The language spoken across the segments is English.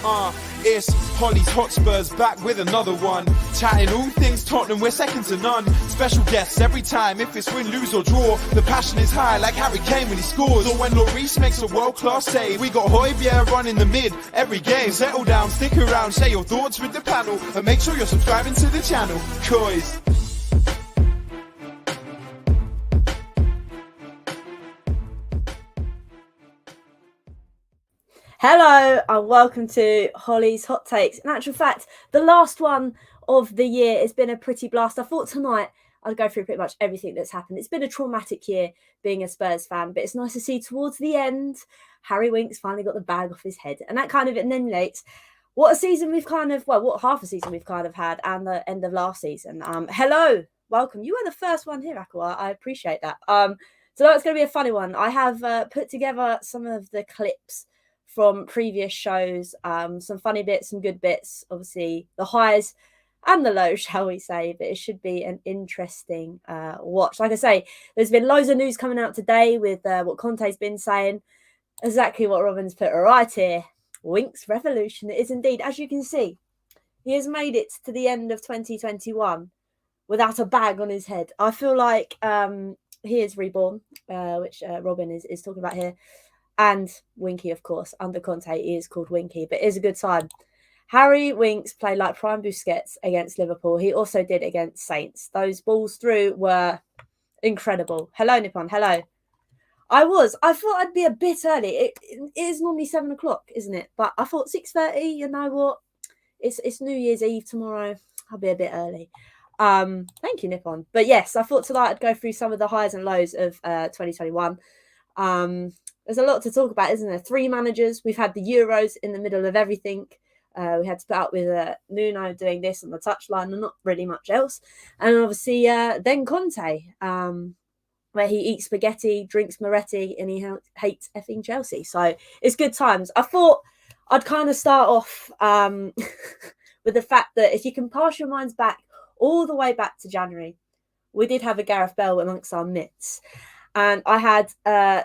It's Hollie's Hotspurs back with another one. Chatting all things Tottenham, we're second to none. Special guests every time, if it's win, lose or draw. The passion is high like Harry Kane when he scores. Or when Lloris makes a world-class save. We got Hollie running the mid every game. Settle down, stick around, share your thoughts with the panel. And make sure you're subscribing to the channel. Coys. Hello and welcome to Hollie's Hot Takes. In actual fact, the last one of the year has been a pretty blast. I thought tonight I'd go through pretty much everything that's happened. It's been a traumatic year being a Spurs fan, but it's nice to see towards the end, Harry Winks finally got the bag off his head. And that kind of emulates what a season we've what half a season we've kind of had and the end of last season. Hello, welcome. You were the first one here, Aqua. I appreciate that. So that's going to be a funny one. I have put together some of the clips from previous shows, some funny bits, some good bits, obviously the highs and the lows, shall we say, but it should be an interesting watch. Like I say, there's been loads of news coming out today with what Conte's been saying, exactly what Robin's put right here. Winks revolution, it is indeed. As you can see, he has made it to the end of 2021 without a bag on his head. I feel like he is reborn, which Robin is talking about here. And Winky, of course, under Conte, he is called Winky, but it is a good time. Harry Winks played like prime Busquets against Liverpool. He also did against Saints. Those balls through were incredible. Hello, Nippon. Hello. I thought I'd be a bit early. It is normally 7 o'clock, isn't it? But I thought 6:30, you know what? It's New Year's Eve tomorrow. I'll be a bit early. Thank you, Nippon. But yes, I thought tonight I'd go through some of the highs and lows of 2021. There's a lot to talk about, isn't there? 3 managers. We've had the Euros in the middle of everything. We had to put up with Nuno doing this on the touchline and not really much else. And obviously, then Conte, where he eats spaghetti, drinks Moretti, and he hates effing Chelsea. So it's good times. I thought I'd kind of start off with the fact that if you can pass your minds back all the way back to January, we did have a Gareth Bale amongst our midst. And I had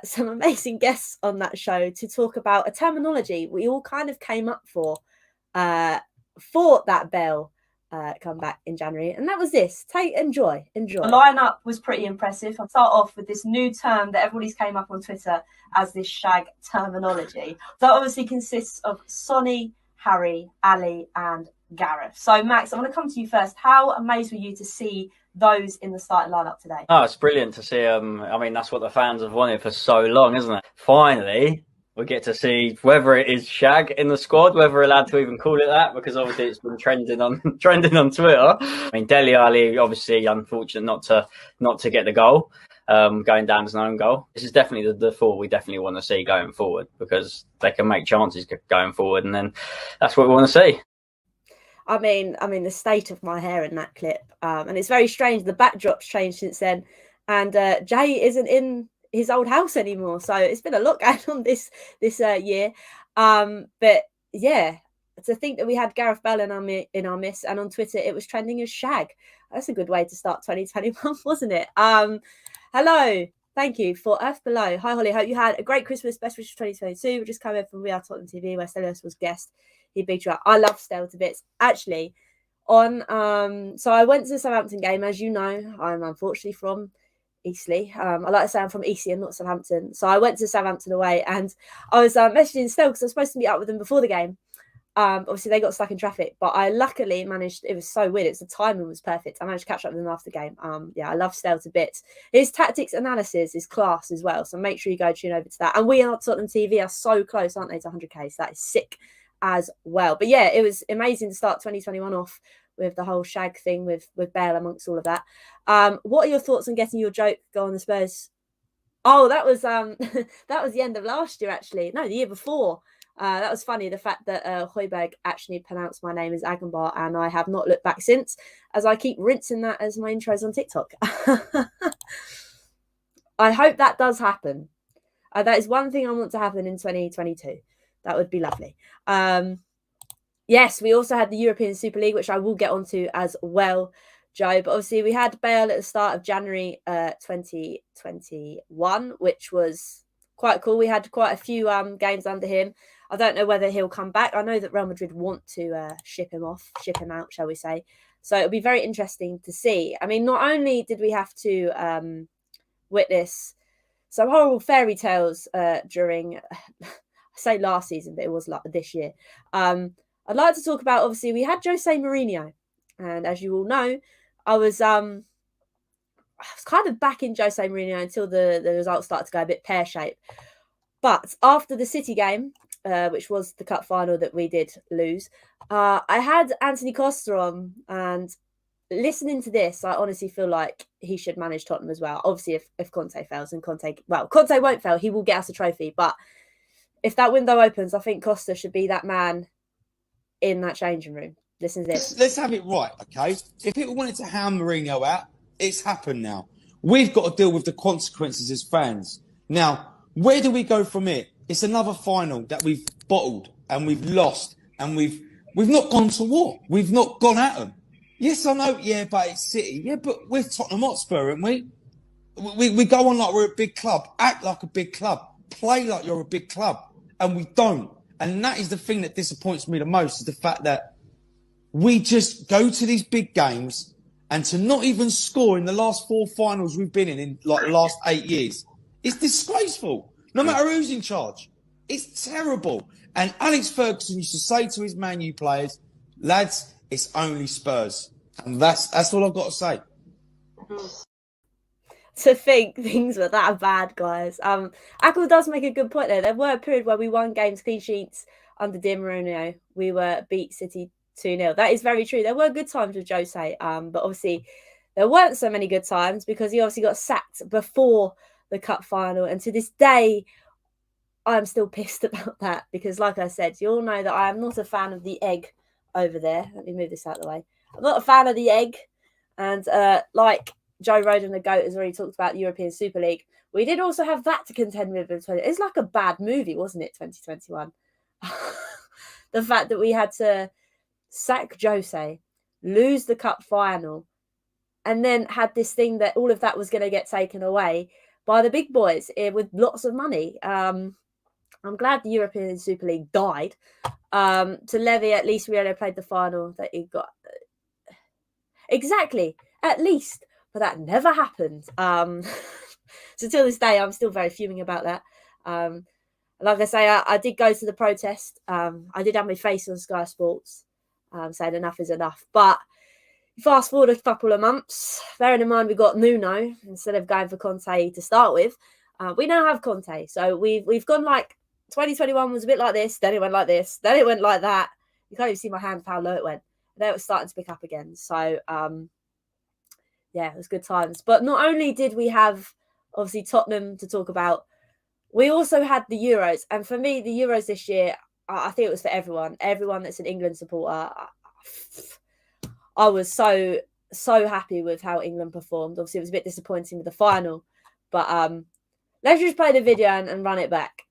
some amazing guests on that show to talk about a terminology we all kind of came up for that Bale comeback in January. And that was this. Enjoy. The lineup was pretty impressive. I'll start off with this new term that everybody's came up on Twitter as this shag terminology. That obviously consists of Sonny, Harry, Ali, and Gareth. So, Max, I want to come to you first. How amazed were you to see those in the starting lineup today? Oh, it's brilliant to see. I mean, that's what the fans have wanted for so long, isn't it? Finally, we get to see whether it is shag in the squad, whether we're allowed to even call it that, because obviously it's been trending on Twitter. I mean, Dele Alli, obviously unfortunate not to get the goal, going down as an own goal. This is definitely the 4 we definitely want to see going forward, because they can make chances going forward, and then that's what we want to see. I mean, the state of my hair in that clip, and it's very strange. The backdrop's changed since then, and Jay isn't in his old house anymore. So it's been a lot going on this year. But yeah, to think that we had Gareth Bale in our midst, and on Twitter it was trending as shag. That's a good way to start 2021, wasn't it? Hello. Thank you for Earth Below. Hi, Hollie. Hope you had a great Christmas. Best wishes for 2022. We just come in from We Are Tottenham TV, where Stelios was guest. He beat you up. I love Stel to bits. Actually, so I went to the Southampton game. As you know, I'm unfortunately from Eastleigh. I like to say I'm from Eastleigh and not Southampton. So I went to Southampton away, and I was messaging Stel because I was supposed to meet up with them before the game. Obviously, they got stuck in traffic, but I luckily managed. It was so weird. The timing was perfect. I managed to catch up with them after the game. Yeah, I love Stel to bits. His tactics analysis is class as well. So make sure you go tune over to that. And We Are Tottenham TV are so close, aren't they, to 100k? So that is sick as well. But yeah, it was amazing to start 2021 off with the whole shag thing with Bale amongst all of that. What are your thoughts on getting your joke go on the Spurs? Oh, that was that was the end of last year, actually. No, the year before. That was funny, the fact that Højbjerg actually pronounced my name as Agenbar, and I have not looked back since, as I keep rinsing that as my intros on TikTok. I hope that does happen. That is one thing I want to happen in 2022. That would be lovely. Yes, we also had the European Super League, which I will get onto as well, Joe. But obviously we had Bale at the start of January 2021, which was quite cool. We had quite a few games under him. I don't know whether he'll come back. I know that Real Madrid want to ship him out, shall we say. So it'll be very interesting to see. I mean, not only did we have to witness some horrible fairy tales during, I say last season, but it was like this year. I'd like to talk about, obviously, we had Jose Mourinho. And as you all know, I was kind of backing Jose Mourinho until the results started to go a bit pear-shaped. But after the City game, which was the cup final that we did lose, I had Anthony Costa on, and listening to this, I honestly feel like he should manage Tottenham as well. Obviously, if Conte fails, and Conte won't fail, he will get us a trophy. But if that window opens, I think Costa should be that man in that changing room. Listen to this. Let's have it right, okay? If people wanted to hound Mourinho out, it's happened now. We've got to deal with the consequences as fans. Now, where do we go from here? It's another final that we've bottled and we've lost, and we've not gone to war. We've not gone at them. Yes, I know, yeah, but it's City. Yeah, but we're Tottenham Hotspur, aren't we? We go on like we're a big club, act like a big club, play like you're a big club, and we don't. And that is the thing that disappoints me the most, is the fact that we just go to these big games, and to not even score in the last 4 finals we've been in like the last 8 years, it's disgraceful. No matter who's in charge. It's terrible. And Alex Ferguson used to say to his Man U players, lads, it's only Spurs. And that's all I've got to say. To think things were that bad, guys. Ackle does make a good point there. There were a period where we won games, clean sheets under Di Maria. We were beat City 2-0. That is very true. There were good times with Jose, but obviously there weren't so many good times because he obviously got sacked before the cup final. And to this day, I'm still pissed about that because, like I said, you all know that I am not a fan of the egg over there. Let me move this out of the way. I'm not a fan of the egg. And like Joe Roden, the GOAT, has already talked about the European Super League, we did also have that to contend with. It's like a bad movie, wasn't it, 2021? The fact that we had to sack Jose, lose the cup final, and then had this thing that all of that was going to get taken away by the big boys with lots of money. I'm glad the European Super League died. To Levy, at least we only played the final that he got. Exactly, at least. But that never happened. So till this day, I'm still very fuming about that. Like I say, I did go to the protest. I did have my face on Sky Sports saying enough is enough. But fast forward a couple of months, bearing in mind we got Nuno instead of going for Conte to start with. We now have Conte. So we've gone like 2021 was a bit like this, then it went like this, then it went like that. You can't even see my hand of how low it went. And then it was starting to pick up again. So, yeah, it was good times. But not only did we have, obviously, Tottenham to talk about, we also had the Euros. And for me, the Euros this year, I think it was for everyone. Everyone that's an England supporter. I was so happy with how England performed. Obviously, it was a bit disappointing with the final. But let's just play the video and run it back.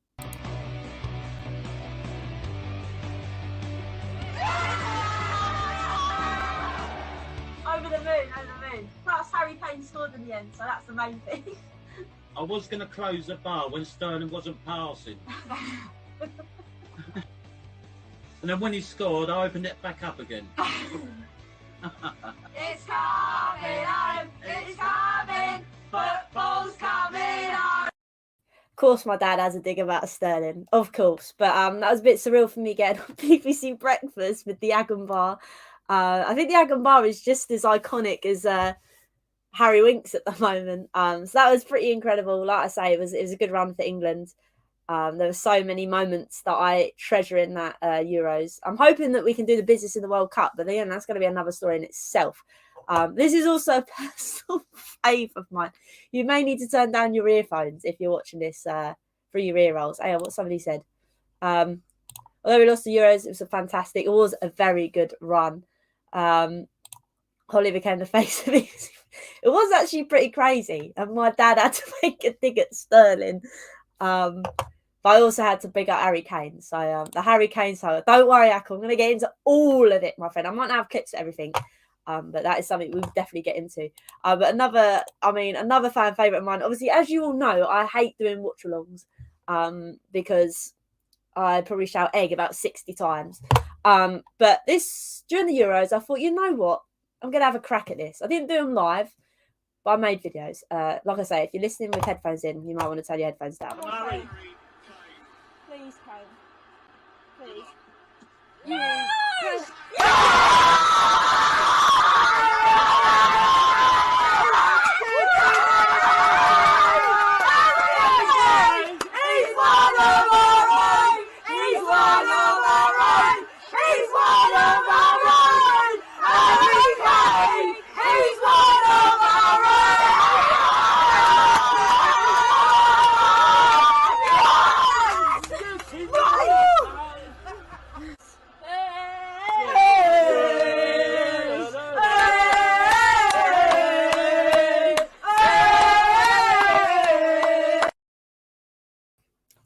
Over the moon. Plus, Harry Kane scored in the end, so that's the main thing. I was going to close the bar when Sterling wasn't passing. And then when he scored, I opened it back up again. It's coming home, it's coming, football's coming home. Of course, my dad has a dig about Sterling, of course. But that was a bit surreal for me getting on BBC Breakfast with the Agon bar. I think the Agon bar is just as iconic as Harry Winks at the moment. So that was pretty incredible. Like I say, it was a good run for England. There were so many moments that I treasure in that Euros. I'm hoping that we can do the business in the World Cup, but again, that's going to be another story in itself. This is also a personal fave of mine. You may need to turn down your earphones if you're watching this through your ear rolls. Hey, what somebody said. Although we lost the Euros, it was a very good run. Hollie became the face of it. It was actually pretty crazy. And my dad had to make a dig at Sterling. But I also had to big up Harry Kane. So the Harry Kane saga. Don't worry, Akko. I'm going to get into all of it, my friend. I might not have clips of everything. But that is something we'll definitely get into. But another fan favourite of mine. Obviously, as you all know, I hate doing watch-alongs. Because I'd probably shout egg about 60 times. But this, during the Euros, I thought, you know what? I'm going to have a crack at this. I didn't do them live, but I made videos. Like I say, if you're listening with headphones in, you might want to turn your headphones down. Please, Kane. Please. Yes!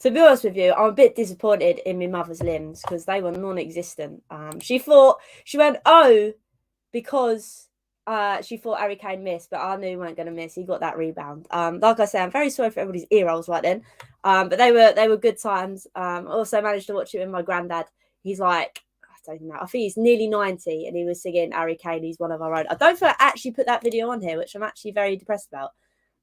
To be honest with you, I'm a bit disappointed in my mother's limbs because they were non-existent. She went, oh, because she thought Harry Kane missed, but I knew he weren't going to miss. He got that rebound. Like I say, I'm very sorry for everybody's ear rolls right then. But they were good times. I also managed to watch it with my granddad. He's like, I don't know, I think he's nearly 90, and he was singing Harry Kane, he's one of our own. I don't think I actually put that video on here, which I'm actually very depressed about.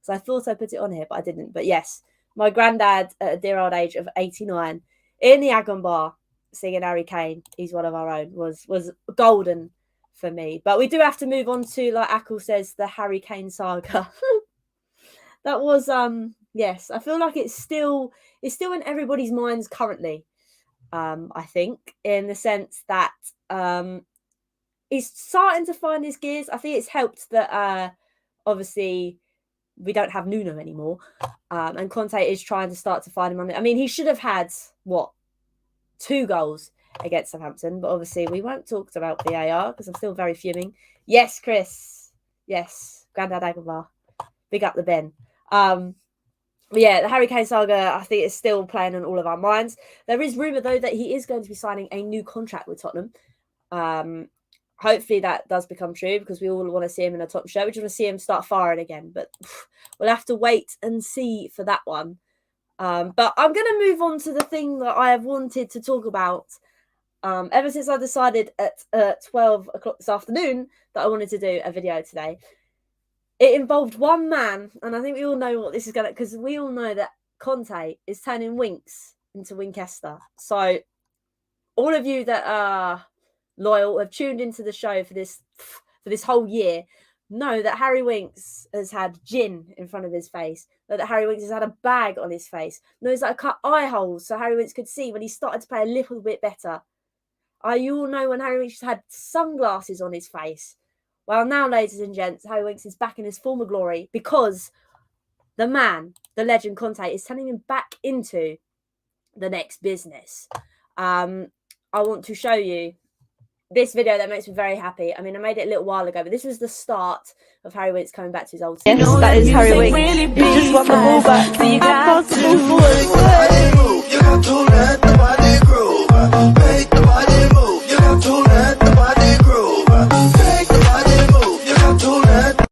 So I thought I put it on here, but I didn't. But yes, my granddad at a dear old age of 89 in the Agon Bar singing Harry Kane, he's one of our own, was golden for me. But we do have to move on to, like Ackle says, the Harry Kane saga. That was yes, I feel like it's still in everybody's minds currently. I think, in the sense that he's starting to find his gears. I think it's helped that obviously we don't have Nuno anymore, and Conte is trying to start to find him on it. I mean, he should have had 2 goals against Southampton, but obviously we won't talk about VAR because I'm still very fuming. Yes, Chris. Yes, Grandad Aguilar. Big up the Ben. But yeah, the Harry Kane saga, I think, is still playing on all of our minds. There is rumour, though, that he is going to be signing a new contract with Tottenham. Hopefully that does become true because we all want to see him in a top shirt. We just want to see him start firing again. But we'll have to wait and see for that one. But I'm going to move on to the thing that I have wanted to talk about ever since I decided at 12 o'clock this afternoon that I wanted to do a video today. It involved one man, and I think we all know what this is going to, because we all know that Conte is turning Winks into Winchester. So all of you that are loyal, have tuned into the show for this whole year, know that Harry Winks has had gin in front of his face, that Harry Winks has had a bag on his face, knows that I cut eye holes so Harry Winks could see when he started to play a little bit better. You all know when Harry Winks had sunglasses on his face. Well, now, ladies and gents, Harry Winks is back in his former glory because the man, the legend Conte, is turning him back into the next business. I want to show you this video that makes me very happy. I mean, I made it a little while ago, but this was the start of Harry Winks coming back to his old team. Yes, that is Harry Winks. He just won the ball back. So you pass the ball forward. You got to let the body groove. Make the body move. You got to let the body groove. Make the body move. You got to let.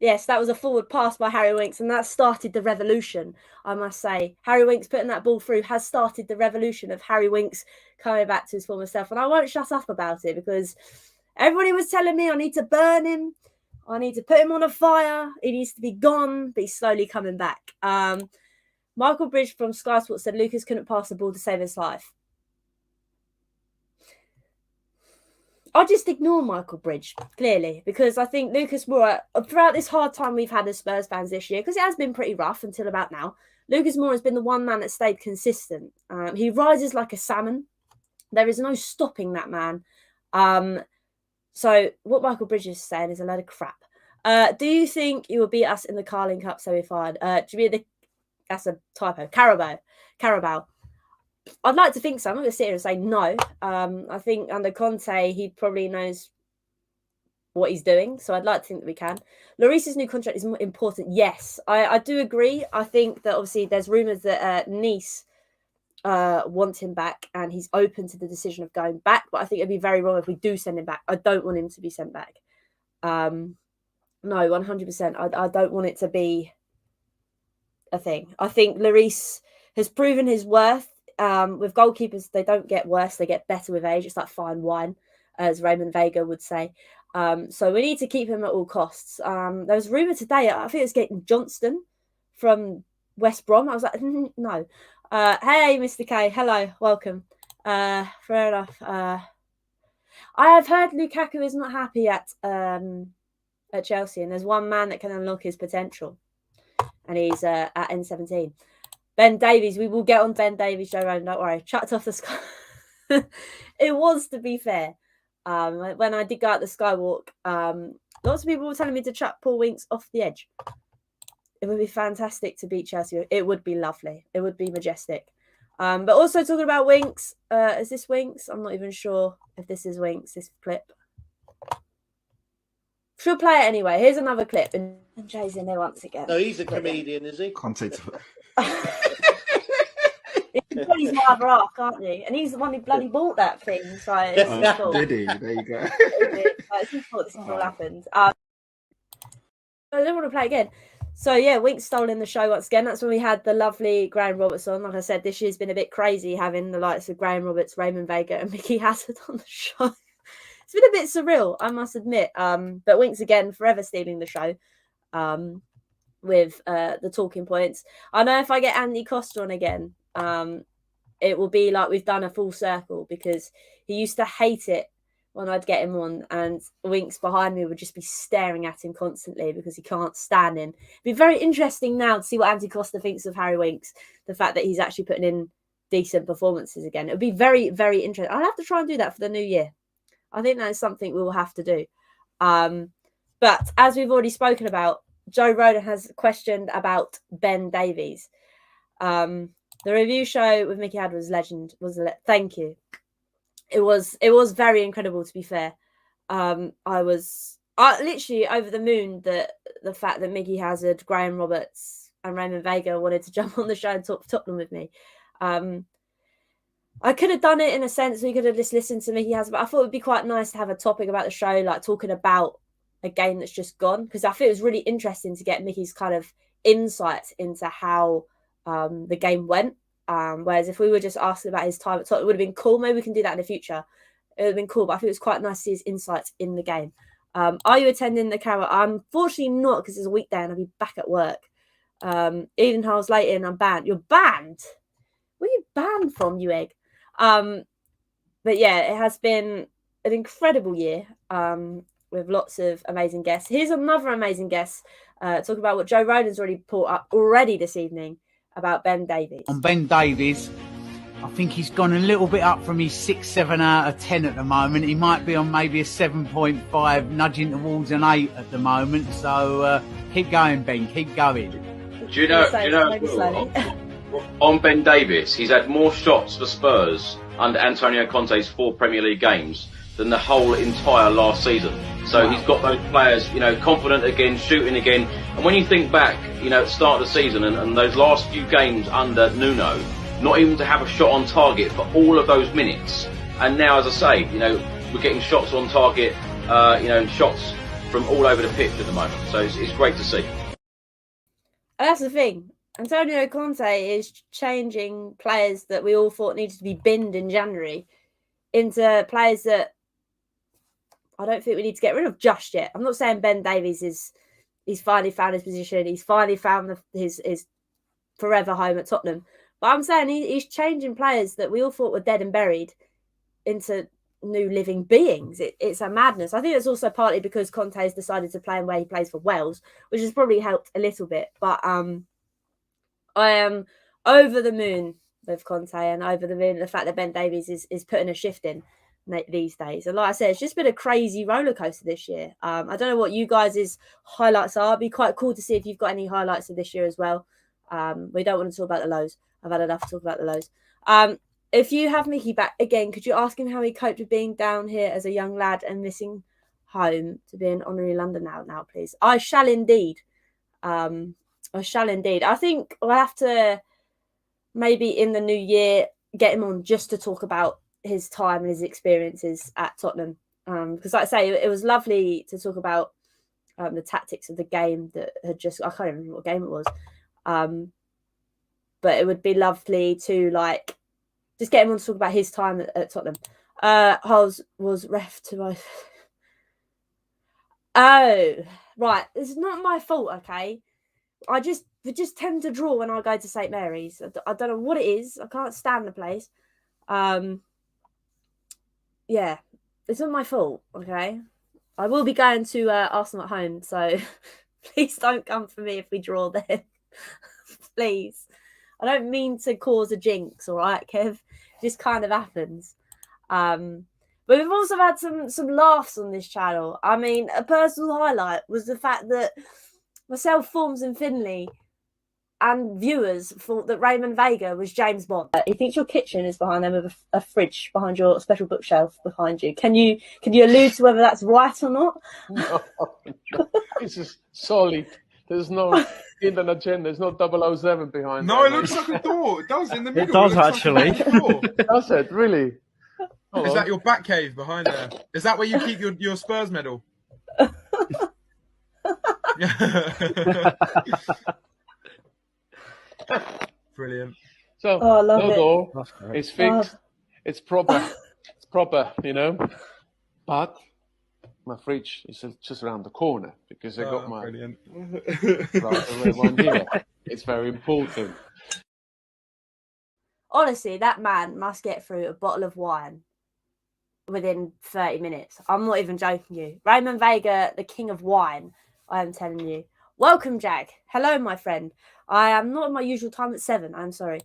Yes, that was a forward pass by Harry Winks, and that started the revolution, I must say. Harry Winks putting that ball through has started the revolution of Harry Winks coming back to his former self. And I won't shut up about it because everybody was telling me I need to burn him. I need to put him on a fire. He needs to be gone, but he's slowly coming back. Michael Bridge from Sky Sports said Lucas couldn't pass the ball to save his life. I'll just ignore Michael Bridge, clearly, because I think Lucas Moura, throughout this hard time we've had as Spurs fans this year, because it has been pretty rough until about now, Lucas Moura has been the one man that stayed consistent. He rises like a salmon. There is no stopping that man. So what Michael Bridge is saying is a load of crap. Do you think you will beat us in the Carling Cup semi-final? That's a typo. Carabao. I'd like to think so. I'm not going to sit here and say no. I think under Conte, he probably knows what he's doing. So I'd like to think that we can. Lloris's new contract is important. Yes, I do agree. I think that obviously there's rumours that Nice want him back and he's open to the decision of going back. But I think it'd be very wrong if we do send him back. I don't want him to be sent back. No, 100%. I don't want it to be a thing. I think Lloris has proven his worth with goalkeepers, they don't get worse; they get better with age. It's like fine wine, as Raymond Vega would say. So we need to keep him at all costs. There was a rumour today, I think it was getting Johnston from West Brom. I was like, no. Hey, Mr. K, hello, welcome. Fair enough. I have heard Lukaku is not happy at Chelsea, and there's one man that can unlock his potential, and he's at N17. Ben Davies, we will get on Ben Davies, Joe Rogan, don't worry. Chucked off the sky. It was, to be fair. When I did go out the skywalk, lots of people were telling me to chuck Paul Winks off the edge. It would be fantastic to beat Chelsea. It would be lovely. It would be majestic. But also talking about Winks, is this Winks? I'm not even sure if this is Winks, this clip. She'll play it anyway. Here's another clip. And Jay's in there once again. No, he's a comedian, is he? Content. He's my other half, can't you? And he's the one who bloody bought that thing. So it's his fault. Did he? There you go. It's his fault this has all happened. I don't want to play again. So yeah, Winks stolen the show once again. That's when we had the lovely Graham Roberts on. Like I said, this year's been a bit crazy having the likes of Graham Roberts, Raymond Vega, and Mickey Hazard on the show. It's been a bit surreal, I must admit. But Winks again, forever stealing the show. With the talking points. I know if I get Andy Costa on again, it will be like we've done a full circle, because he used to hate it when I'd get him on, and Winks behind me would just be staring at him constantly because he can't stand him. It'd be very interesting now to see what Andy Costa thinks of Harry Winks, the fact that he's actually putting in decent performances again. It would be very, very interesting. I'll have to try and do that for the new year. I think that is something we will have to do. But as we've already spoken about, Joe Roden has questioned about Ben Davies. The review show with Mickey Had was legend. Thank you. It was very incredible, to be fair. I was literally over the moon that the fact that Mickey Hazard, Graham Roberts, and Raymond Vega wanted to jump on the show and talk Tottenham with me. I could have done it in a sense. We could have just listened to Mickey Hazard, but I thought it would be quite nice to have a topic about the show, like talking about a game that's just gone, because I think it was really interesting to get Mickey's kind of insight into how the game went. Whereas if we were just asking about his time at Tottenham, it would have been cool. Maybe we can do that in the future. It would have been cool, but I think it was quite nice to see his insights in the game. Are you attending the camera? Unfortunately not, because it's a weekday and I'll be back at work. Eden Harl's late in, I'm banned. You're banned? Where are you banned from, you egg? But yeah, it has been an incredible year. With lots of amazing guests. Here's another amazing guest talking about what Joe Roden's already brought up already this evening about Ben Davies. On Ben Davies, I think he's gone a little bit up from his 6, 7 out of 10 at the moment. He might be on maybe a 7.5, nudging towards an 8 at the moment. So keep going, Ben. Keep going. Do you know on Ben Davies, he's had more shots for Spurs under Antonio Conte's 4 Premier League games than the whole entire last season. So he's got those players, confident again, shooting again. And when you think back, at the start of the season and those last few games under Nuno, not even to have a shot on target for all of those minutes. And now, as I say, we're getting shots on target, shots from all over the pitch at the moment. So it's great to see. And that's the thing. Antonio Conte is changing players that we all thought needed to be binned in January into players that I don't think we need to get rid of just yet. I'm not saying Ben Davies he's finally found his position. He's finally found his forever home at Tottenham. But I'm saying he's changing players that we all thought were dead and buried into new living beings. It's a madness. I think it's also partly because Conte has decided to play him where he plays for Wales, which has probably helped a little bit. But I am over the moon with Conte and over the moon the fact that Ben Davies is putting a shift in these days. And like I said, it's just been a crazy roller coaster this year. I don't know what you guys' highlights are. It'd be quite cool to see if you've got any highlights of this year as well. We don't want to talk about the lows. I've had enough to talk about the lows. If you have Mickey back again, could you ask him how he coped with being down here as a young lad and missing home to be an honorary Londoner now, please? I shall indeed. I think we'll have to maybe in the new year get him on just to talk about his time and his experiences at Tottenham. Because like I say, it was lovely to talk about the tactics of the game that had just, I can't even remember what game it was. But it would be lovely to Just get him on to talk about his time at Tottenham. Hulls was ref to both. Oh, right. It's not my fault, okay? We just tend to draw when I go to St Mary's. I don't know what it is. I can't stand the place. Yeah, it's not my fault, okay? I will be going to Arsenal at home, so please don't come for me if we draw then. Please. I don't mean to cause a jinx, all right, Kev? It just kind of happens. But we've also had some laughs on this channel. I mean, a personal highlight was the fact that myself, Forms and Finley and viewers thought that Raymond Vega was James Bond. He thinks your kitchen is behind them with a fridge behind your special bookshelf behind you. Can you allude to whether that's right or not? No. This is solid. There's no hidden agenda. There's no 007 behind. No, it looks like a door. It does in the middle. It does actually. Does it really? Is that your bat cave behind there? Is that where you keep your Spurs medal? Brilliant. So I love no it. door. It's fixed. It's proper. It's proper, you know. But my fridge is just around the corner because I got my rather one here. It's very important. Honestly, that man must get through a bottle of wine within 30 minutes. I'm not even joking you. Raymond Vega, the king of wine, I am telling you. Welcome, Jack. Hello, my friend. I am not at my usual time at 7. I'm sorry.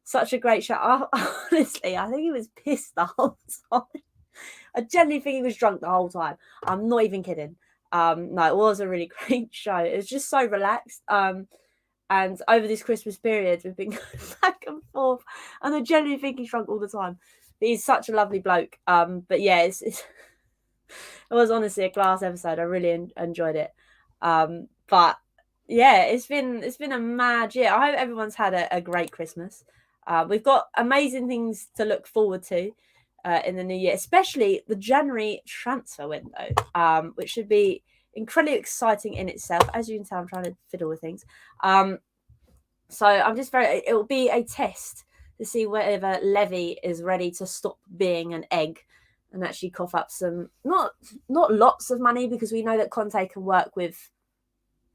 Such a great show. Honestly, I think he was pissed the whole time. I genuinely think he was drunk the whole time. I'm not even kidding. No, it was a really great show. It was just so relaxed. And over this Christmas period, we've been going back and forth. And I genuinely think he's drunk all the time. But he's such a lovely bloke. But yeah, it was honestly a class episode. I really enjoyed it. But yeah, it's been a mad year. I hope everyone's had a great Christmas. We've got amazing things to look forward to in the new year, especially the January transfer window, which should be incredibly exciting in itself. As you can tell, I'm trying to fiddle with things. So I'm just it will be a test to see whether Levy is ready to stop being an egg and actually cough up some, not lots of money, because we know that Conte can work with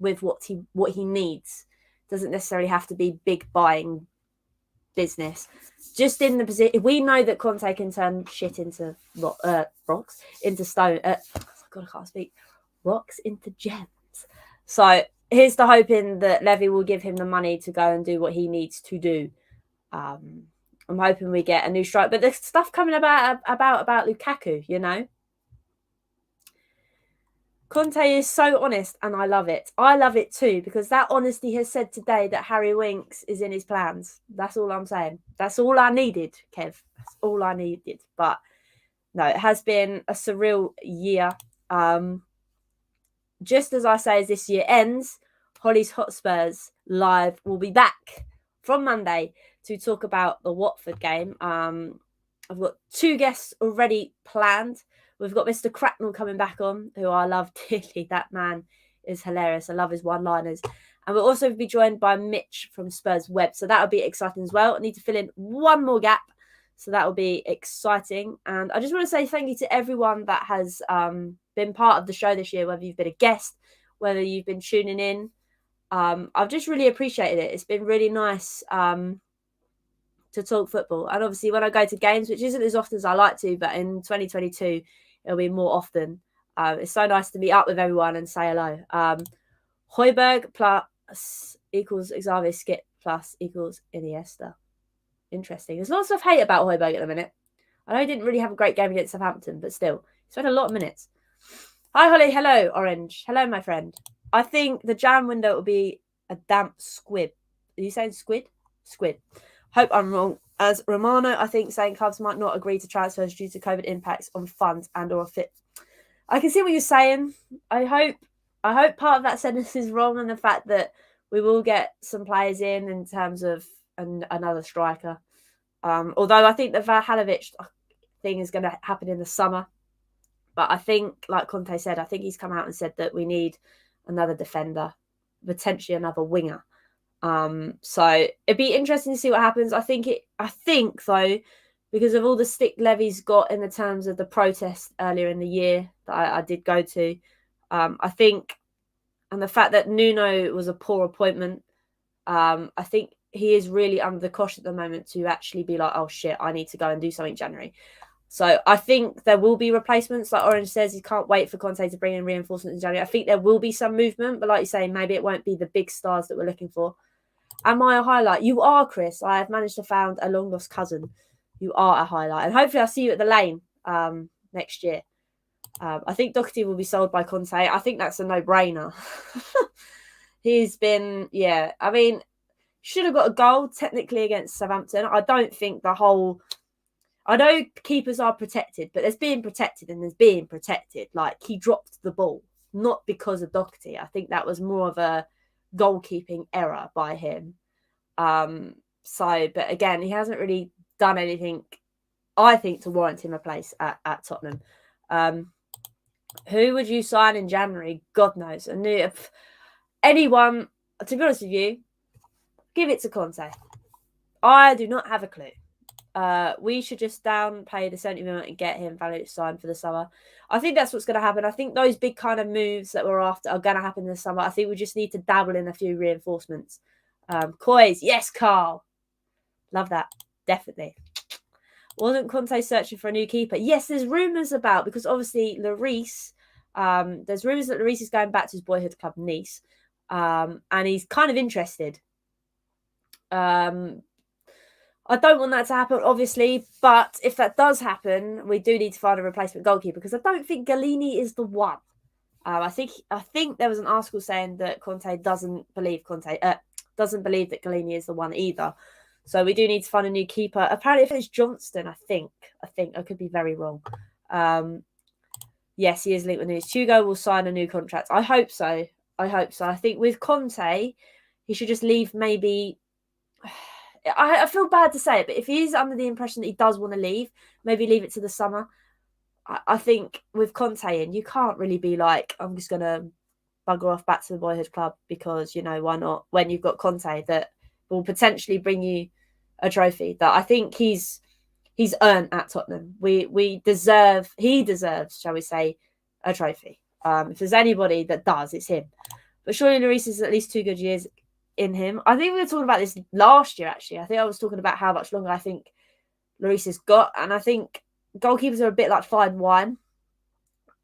what he needs. Doesn't necessarily have to be big buying business. Just in the position, we know that Conte can turn shit into rocks, into stone. God, I can't speak. Rocks into gems. So here's the hoping that Levy will give him the money to go and do what he needs to do. I'm hoping we get a new strike, but there's stuff coming about Lukaku, you know. Conte is so honest, and I love it. I love it too, because that honesty has said today that Harry Winks is in his plans. That's all I'm saying. That's all I needed, Kev. That's all I needed. But no, it has been a surreal year. Just as I say, as this year ends, Hollie's Hotspurs live will be back from Monday to talk about the Watford game. I've got 2 guests already planned. We've got Mr. Cracknell coming back on, who I love dearly. That man is hilarious. I love his one-liners. And we'll also be joined by Mitch from Spurs Web. So that'll be exciting as well. I need to fill in one more gap. So that will be exciting. And I just want to say thank you to everyone that has been part of the show this year, whether you've been a guest, whether you've been tuning in. I've just really appreciated it. It's been really nice to talk football. And obviously when I go to games, which isn't as often as I like to, but in 2022, it'll be more often. It's so nice to meet up with everyone and say hello. Højbjerg plus equals Xavier Skip plus equals Iniesta. Interesting. There's lots of hate about Højbjerg at the minute. I know he didn't really have a great game against Southampton, but still, he's had a lot of minutes. Hi, Holly. Hello, Orange. Hello, my friend. I think the Jan window will be a damp squib. Are you saying squid? Squid. Hope I'm wrong. As Romano, I think, saying clubs might not agree to transfers due to COVID impacts on funds and or fit. I can see what you're saying. I hope part of that sentence is wrong, and the fact that we will get some players in terms of another striker. Although I think the Vlahovic thing is going to happen in the summer. But I think, like Conte said, I think he's come out and said that we need another defender, potentially another winger. So it'd be interesting to see what happens. I think though, because of all the stick Levy's got in the terms of the protest earlier in the year that I did go to. I think, and the fact that Nuno was a poor appointment, I think he is really under the cosh at the moment to actually be like, oh shit, I need to go and do something in January. So I think there will be replacements. Like Orange says, he can't wait for Conte to bring in reinforcements in January. I think there will be some movement, but like you say, maybe it won't be the big stars that we're looking for. Am I a highlight? You are, Chris. I have managed to found a long lost cousin. You are a highlight. And hopefully I'll see you at the Lane next year. I think Doherty will be sold by Conte. I think that's a no-brainer. He's been, I mean, should have got a goal technically against Southampton. I don't think I know keepers are protected, but there's being protected and there's being protected. Like, he dropped the ball, not because of Doherty. I think that was more of a goalkeeping error by him. But again, he hasn't really done anything, I think, to warrant him a place at Tottenham. Who would you sign in January? God knows. Anyone, to be honest with you, give it to Conte. I do not have a clue. We should just downpay the 70 million and get him valid signed for the summer. I think that's what's going to happen. I think those big kind of moves that we're after are going to happen this summer. I think we just need to dabble in a few reinforcements. Coys, yes, Carl. Love that. Definitely. Wasn't Conte searching for a new keeper? Yes, there's rumours about, because obviously Lloris, there's rumours that Lloris is going back to his boyhood club, Nice, and he's kind of interested. I don't want that to happen, obviously, but if that does happen, we do need to find a replacement goalkeeper, because I don't think Galini is the one. I think there was an article saying that Conte doesn't believe that Galini is the one either. So we do need to find a new keeper. Apparently, if it's Johnston, I think I could be very wrong. Yes, he is linked with news. Hugo will sign a new contract. I hope so. I think with Conte, he should just leave. Maybe I feel bad to say it, but if he's under the impression that he does want to leave, maybe leave it to the summer. I think with Conte in, you can't really be like, I'm just going to bugger off back to the boyhood club because, why not? When you've got Conte that will potentially bring you a trophy that I think he's earned at Tottenham. He deserves, shall we say, a trophy. If there's anybody that does, it's him. But surely Lloris is at least 2 good years in him. I think we were talking about this last year, actually. I think I was talking about how much longer I think Lloris has got. And I think goalkeepers are a bit like fine wine.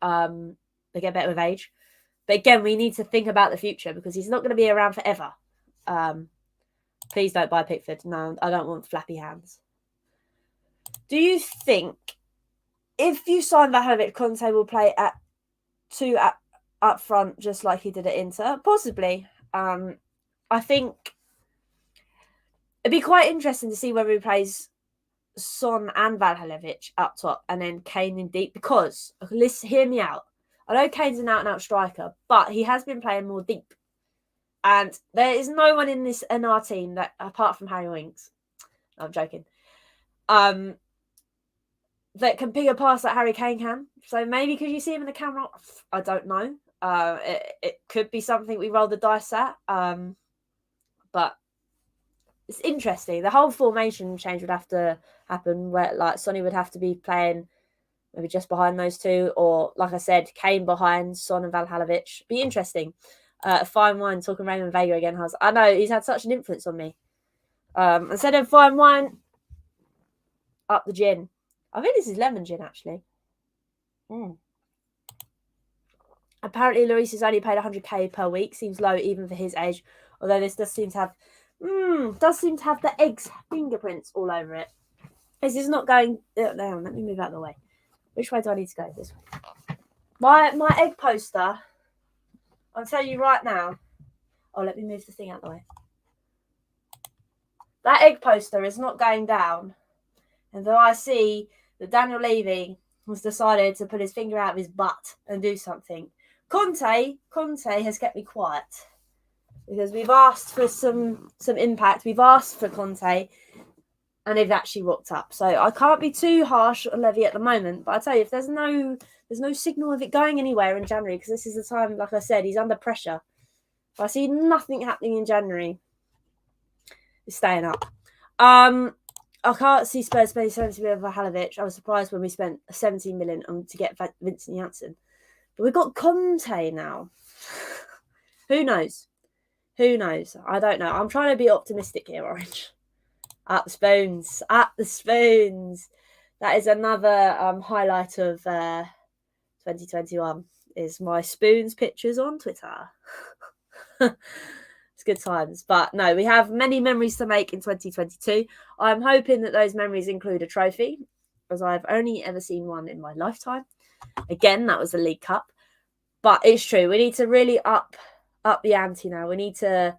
They get better with age. But again, we need to think about the future because he's not going to be around forever. Please don't buy Pickford. No, I don't want flappy hands. Do you think if you sign Vlahovic, Conte will play at 2 up front just like he did at Inter? Possibly. I think it'd be quite interesting to see whether he plays Son and Vlahovic up top and then Kane in deep because, listen, hear me out. I know Kane's an out-and-out striker, but he has been playing more deep. And there is no one in our team that, apart from Harry Winks, no, I'm joking, that can pick a pass like Harry Kane can. So maybe because you see him in the camera, I don't know. It could be something we roll the dice at. But it's interesting. The whole formation change would have to happen where like Sonny would have to be playing maybe just behind those two, or like I said, Kane behind Son and Vlahovic. Be interesting. Fine Wine talking Raymond Vega again. I know he's had such an influence on me. Instead of Fine Wine, up the gin. I think this is lemon gin actually. Apparently, Lloris is only paid 100k per week. Seems low even for his age. Although this does seem to have the eggs fingerprints all over it. This is not going. Let me move out of the way. Which way do I need to go? This way. My egg poster. I'll tell you right now. Oh, let me move the thing out of the way. That egg poster is not going down. And though I see that Daniel Levy has decided to put his finger out of his butt and do something, Conte has kept me quiet because we've asked for some impact. We've asked for Conte, and they've actually rocked up. So I can't be too harsh on Levy at the moment. But I tell you, if there's no signal of it going anywhere in January, because this is the time, like I said, he's under pressure. If I see nothing happening in January, he's staying up. I can't see Spurs spending 70 million for Halovic. I was surprised when we spent 17 million to get Vincent Janssen. But we've got Conte now. Who knows? Who knows? I don't know. I'm trying to be optimistic here, Orange. Up the spoons. Up the spoons. That is another highlight of 2021 is my spoons pictures on Twitter. It's good times. But no, we have many memories to make in 2022. I'm hoping that those memories include a trophy, as I've only ever seen one in my lifetime. Again, that was the League Cup. But it's true. We need to really up the ante now. We need to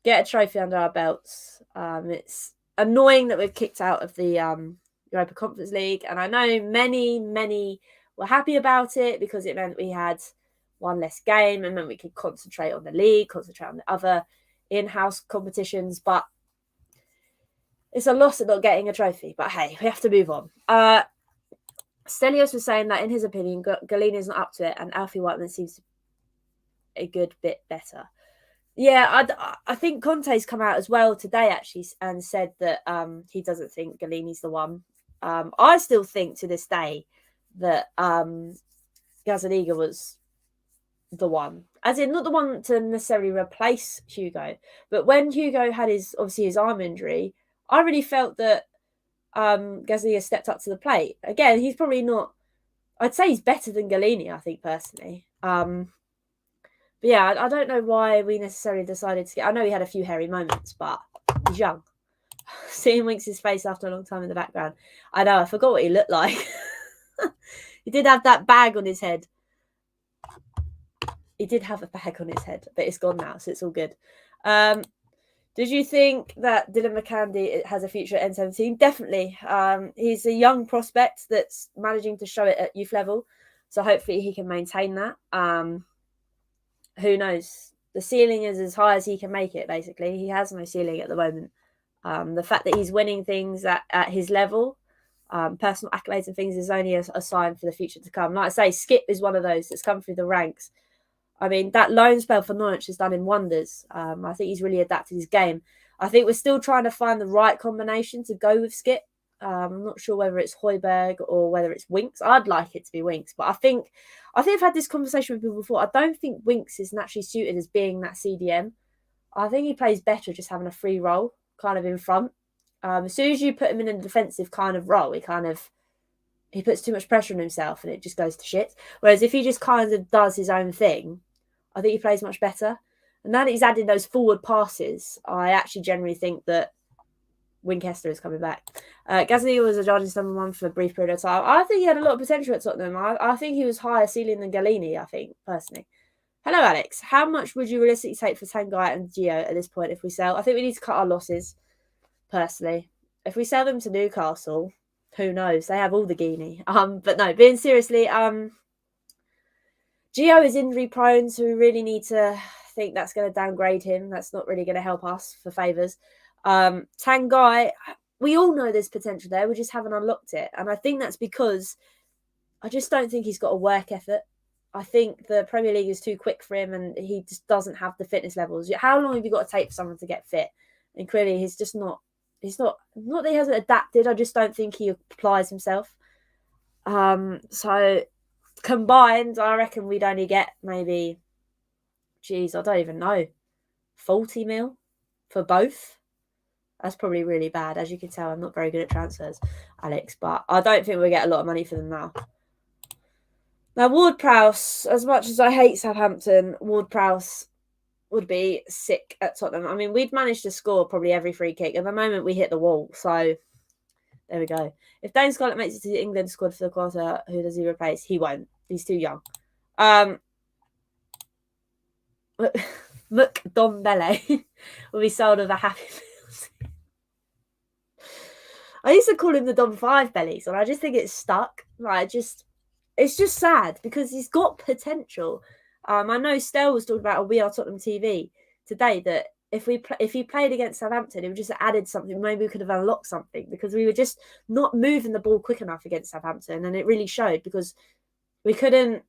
get a trophy under our belts. It's annoying that we've kicked out of the Europa Conference League. And I know many were happy about it because it meant we had one less game and meant we could concentrate on the league, concentrate on the other in-house competitions. But it's a loss at not getting a trophy. But hey, we have to move on. Stelios was saying that in his opinion, Galini is not up to it and Alfie Whiteman seems a good bit better. Yeah, I think Conte's come out as well today actually and said that he doesn't think Galini's the one. I still think to this day that Gazzaniga was the one, as in not the one to necessarily replace Hugo, but when Hugo had his arm injury, I really felt that Gazzaniga stepped up to the plate. Again, he's probably not, I'd say he's better than Galini, I think personally. But yeah, I don't know why we necessarily decided to get, I know he had a few hairy moments, but he's young. Seeing Winks' face after a long time in the background. I know, I forgot what he looked like. He did have that bag on his head. He did have a bag on his head, but it's gone now, so it's all good. Did you think that Dylan McCandy has a future at N17? Definitely. He's a young prospect that's managing to show it at youth level, so hopefully he can maintain that. Who knows? The ceiling is as high as he can make it, basically. He has no ceiling at the moment. The fact that he's winning things at his level, personal accolades and things, is only a sign for the future to come. Like I say, Skip is one of those that's come through the ranks. I mean, that loan spell for Norwich has done him wonders. I think he's really adapted his game. I think we're still trying to find the right combination to go with Skip. I'm not sure whether it's Højbjerg or whether it's Winks. I'd like it to be Winks, but I think I've had this conversation with people before. I don't think Winks is naturally suited as being that CDM. I think he plays better just having a free role, kind of in front. As soon as you put him in a defensive kind of role, he puts too much pressure on himself and it just goes to shit. Whereas if he just kind of does his own thing, I think he plays much better. And now that he's added those forward passes, I actually generally think that Winchester is coming back. Gazzaniga was a Jardins number one for a brief period of time. I think he had a lot of potential at Tottenham. I think he was higher ceiling than Galini, I think, personally. Hello, Alex. How much would you realistically take for Tanguy and Gio at this point if we sell? I think we need to cut our losses, personally. If we sell them to Newcastle, who knows? They have all the Guinea. But no, being seriously, Gio is injury prone, so we really need to think that's going to downgrade him. That's not really going to help us for favours. Tanguy, we all know there's potential there. We just haven't unlocked it. And I think that's because I just don't think he's got a work ethic. I think the Premier League is too quick for him and he just doesn't have the fitness levels. How long have you got to take for someone to get fit? And clearly he's just not that he hasn't adapted. I just don't think he applies himself. So combined, I reckon we'd only get maybe, I don't even know, 40 mil for both. That's probably really bad. As you can tell, I'm not very good at transfers, Alex, but I don't think we'll get a lot of money for them now. Now, Ward-Prowse, as much as I hate Southampton, Ward-Prowse would be sick at Tottenham. I mean, we'd managed to score probably every free kick. At the moment, we hit the wall. So, there we go. If Dane Scarlett makes it to the England squad for the quarter, who does he replace? He won't. He's too young. Mukdombele will be sold with a Happy Meals. I used to call him the Dom 5 bellies, and I just think it's stuck. It's just sad because he's got potential. I know Stell was talking about on We Are Tottenham TV today that if he played against Southampton, it would just have added something. Maybe we could have unlocked something because we were just not moving the ball quick enough against Southampton, and it really showed because we couldn't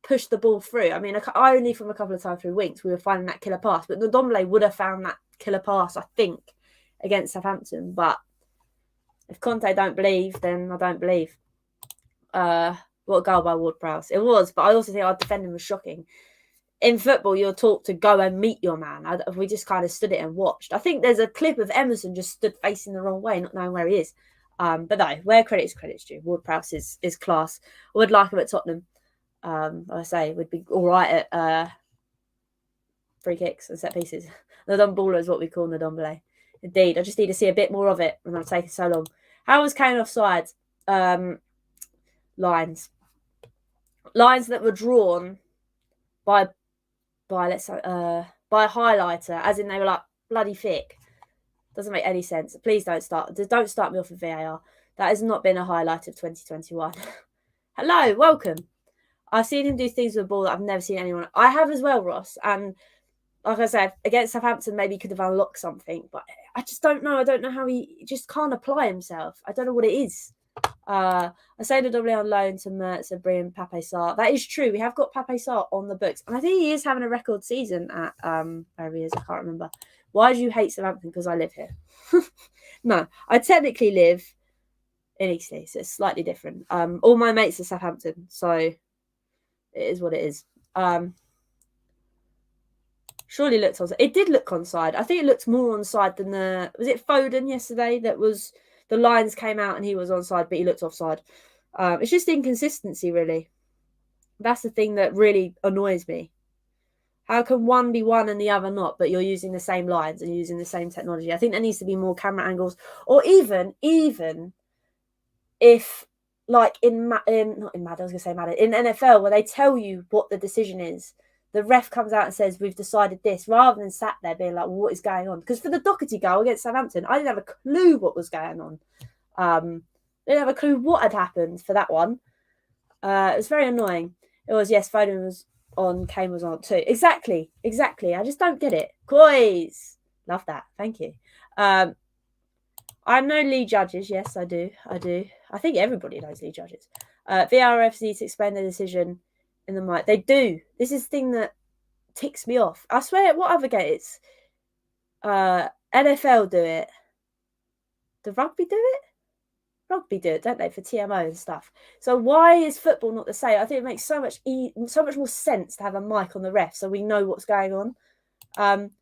push the ball through. I mean, only from a couple of times through Winks we were finding that killer pass, but Ndombele would have found that killer pass, I think, against Southampton. But If Conte don't believe, then I don't believe. What a goal by Ward-Prowse. It was, but I also think our defending was shocking. In football, you're taught to go and meet your man. We just kind of stood it and watched. I think there's a clip of Emerson just stood facing the wrong way, not knowing where he is. But no, where credit's due. Ward-Prowse is class. I would like him at Tottenham. I say would be all right at free kicks and set pieces. The Dumballer is what we call the Ndombele. Indeed, I just need to see a bit more of it, and I'm taking so long. How was Kane offside? Lines that were drawn by let's say by a highlighter, as in they were like bloody thick. Doesn't make any sense. Please don't start me off with VAR. That has not been a highlight of 2021. Hello, welcome. I've seen him do things with the ball that I've never seen anyone. I have as well, Ross. And like I said, against Southampton, maybe he could have unlocked something, but I just don't know. I don't know how he just can't apply himself. I don't know what it is. I say the double on loan to Mertz and bring Pape Sarr. That is true. We have got Pape Sarr on the books, and I think he is having a record season at wherever he is. I can't remember. Why do you hate Southampton? Because I live here. No, I technically live in Eastleigh, so it's slightly different. All my mates are Southampton, so it is what it is. Surely looked onside. It did look onside. I think it looked more onside than was it Foden yesterday that was. The lines came out and he was onside, but he looked offside. It's just inconsistency, really. That's the thing that really annoys me. How can one be one and the other not, but you're using the same lines and using the same technology? I think there needs to be more camera angles. Or even if, like in NFL, where they tell you what the decision is, the ref comes out and says, we've decided this, rather than sat there being like, well, what is going on? Because for the Doherty goal against Southampton, I didn't have a clue what was going on. I didn't have a clue what had happened for that one. It was very annoying. It was, yes, Foden was on, Kane was on too. Exactly. I just don't get it. Coys. Love that. Thank you. I know lead judges. Yes, I do. I think everybody knows lead judges. VRFs need to explain their decision in the mic. They do. This is the thing that ticks me off. I swear, what other games? NFL do it. The rugby do it? Rugby do it, don't they, for TMO and stuff? So why is football not the same? I think it makes so much more sense to have a mic on the ref so we know what's going on.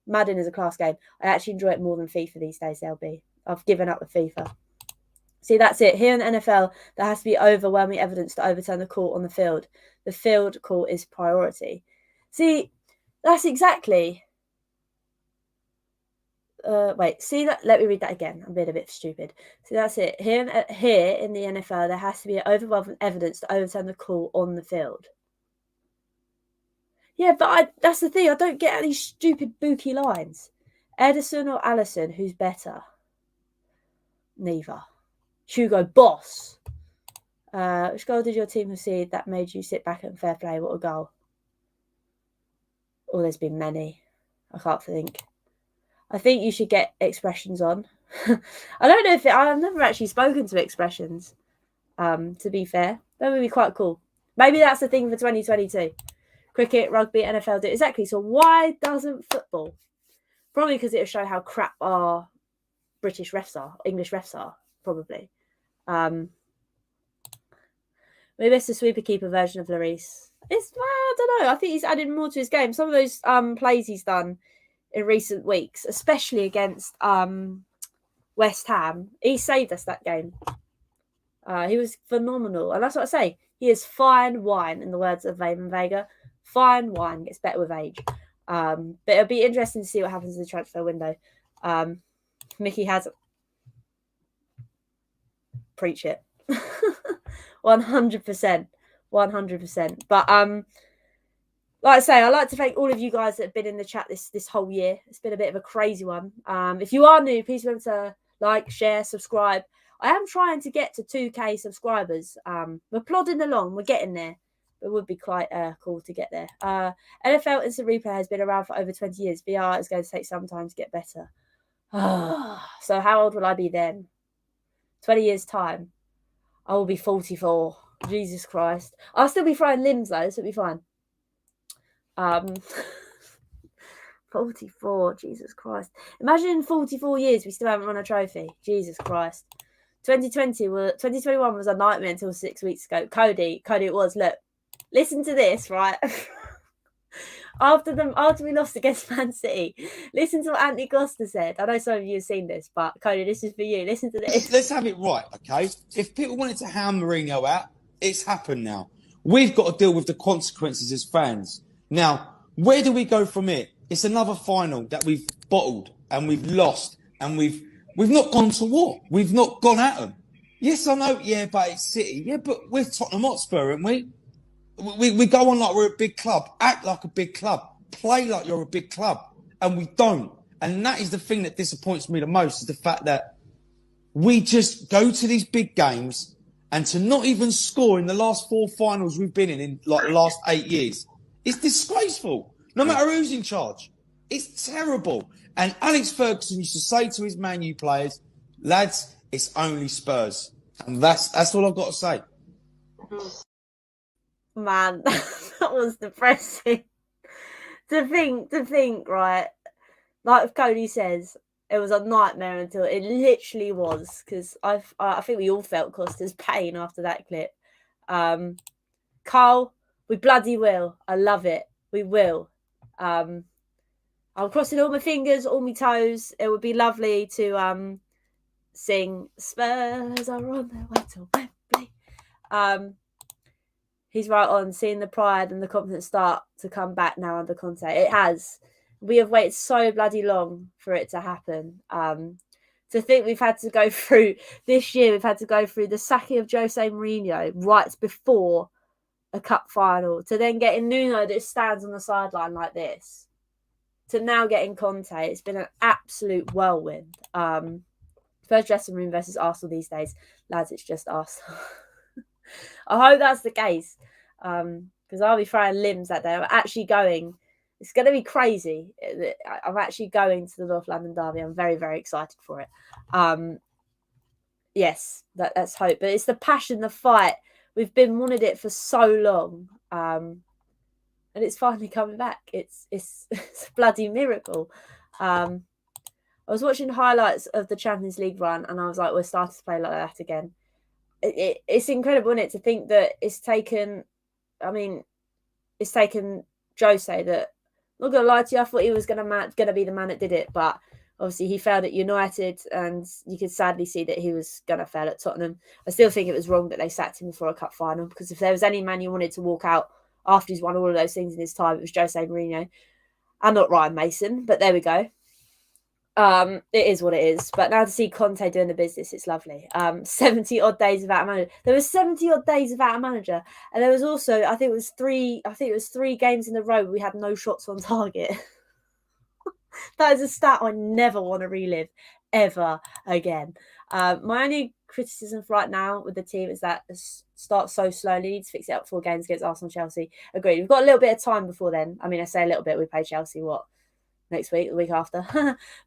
Madden is a class game. I actually enjoy it more than FIFA these days, LB. I've given up with FIFA. See, that's it. Here in the NFL, there has to be overwhelming evidence to overturn the call on the field. The field call is priority. See, that's exactly... see that? Let me read that again. I'm being a bit stupid. See, that's it. Here in the NFL, there has to be overwhelming evidence to overturn the call on the field. Yeah, but that's the thing. I don't get these stupid bookie lines. Edison or Allison, who's better? Neither. Hugo Boss. Which goal did your team concede that made you sit back and fair play? What a goal. Oh, there's been many. I can't think. I think you should get expressions on. I don't know if I've never actually spoken to expressions, to be fair. That would be quite cool. Maybe that's the thing for 2022. Cricket, rugby, NFL do it. Exactly. So why doesn't football? Probably because it will show how crap our British refs are, English refs are, probably. Maybe it's the sweeper keeper version of Lloris. I don't know. I think he's added more to his game. Some of those plays he's done in recent weeks, especially against West Ham, he saved us that game. He was phenomenal. And that's what I say. He is fine wine, in the words of Vayman Vega. Fine wine gets better with age. But it'll be interesting to see what happens in the transfer window. Mickey has... Preach it. 100%. 100%. But like I say, I'd like to thank all of you guys that have been in the chat this whole year. It's been a bit of a crazy one. If you are new, please remember to like, share, subscribe. I am trying to get to 2K subscribers. We're plodding along. We're getting there. It would be quite cool to get there. NFL Instant Replay has been around for over 20 years. VR is going to take some time to get better. So how old will I be then? 20 years' time. I will be 44. Jesus Christ. I'll still be throwing limbs though, so it'll be fine. 44. Jesus Christ. Imagine in 44 years we still haven't won a trophy. Jesus Christ. 2021 was a nightmare until 6 weeks ago. Cody, it was. Look, listen to this, right? After we lost against Man City, listen to what Anthony Costa said. I know some of you have seen this, but Cody, this is for you. Listen to this. Let's have it right, okay? If people wanted to hound Mourinho out, it's happened now. We've got to deal with the consequences as fans. Now, where do we go from here? It's another final that we've bottled and we've lost and we've not gone to war. We've not gone at them. Yes, I know, yeah, but it's City. Yeah, but we're Tottenham Hotspur, aren't we? We go on like we're a big club, act like a big club, play like you're a big club, and we don't. And that is the thing that disappoints me the most, is the fact that we just go to these big games and to not even score in the last 4 finals we've been in like the last 8 years. It's disgraceful, no matter who's in charge. It's terrible. And Alex Ferguson used to say to his Man U players, lads, it's only Spurs. And that's all I've got to say. Man, that was depressing. To think, right? Like Cody says, it was a nightmare until it literally was. Because I think we all felt Costa's pain after that clip. Carl, we bloody will. I love it. We will. I'm crossing all my fingers, all my toes. It would be lovely to sing Spurs are on their way to Wembley. He's right on, seeing the pride and the confidence start to come back now under Conte. It has. We have waited so bloody long for it to happen. To think we've had to go through this year, we've had to go through the sacking of Jose Mourinho right before a cup final, to then getting Nuno that stands on the sideline like this, to now getting Conte. It's been an absolute whirlwind. Spurs dressing room versus Arsenal these days. Lads, it's just Arsenal. I hope that's the case, because I'll be throwing limbs that day. I'm actually going. It's going to be crazy. I'm actually going to the North London derby. I'm very, very excited for it. Yes, let's hope. But it's the passion, the fight. We've been wanted it for so long, and it's finally coming back. It's a bloody miracle. I was watching highlights of the Champions League run, and I was like, we're starting to play like that again. It's incredible, isn't it, to think that it's taken. I mean, it's taken Jose. That, I'm not gonna lie to you, I thought he was gonna be the man that did it, but obviously he failed at United, and you could sadly see that he was gonna fail at Tottenham. I still think it was wrong that they sacked him before a cup final, because if there was any man you wanted to walk out after he's won all of those things in his time, it was Jose Mourinho, and not Ryan Mason. But there we go. It is what it is. But now to see Conte doing the business, it's lovely. 70 odd days without a manager. There was 70 odd days without a manager, and there was also, I think it was three games in a row we had no shots on target. That is a stat I never want to relive ever again. My only criticism for right now with the team is that it starts so slowly. Need to fix it up 4 games against Arsenal, Chelsea. Agreed. We've got a little bit of time before then. I mean, I say a little bit. We play Chelsea next week, the week after.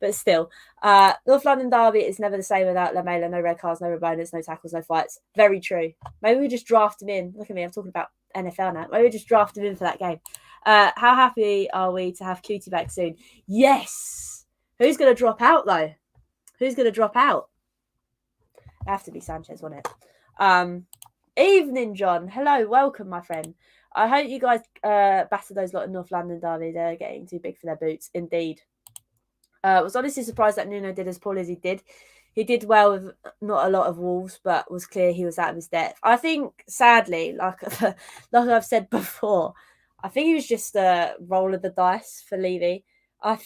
But still, North London derby is never the same without Lamela. No red cards, no reboners, no tackles, no fights. Very true. Maybe we just draft him in. Look at me, I'm talking about NFL now. Maybe we just draft him in for that game. How happy are we to have Cutie back soon? Yes. Who's going to drop out though? Who's going to drop out? It'd have to be Sanchez, won't it? Evening, John. Hello, welcome, my friend. I hope you guys batter those lot in North London derby. They're getting too big for their boots. Indeed. Was honestly surprised that Nuno did as poorly as he did. He did well with not a lot of Wolves, but was clear he was out of his depth. I think, sadly, like I've said before, I think he was just a roll of the dice for Levy. I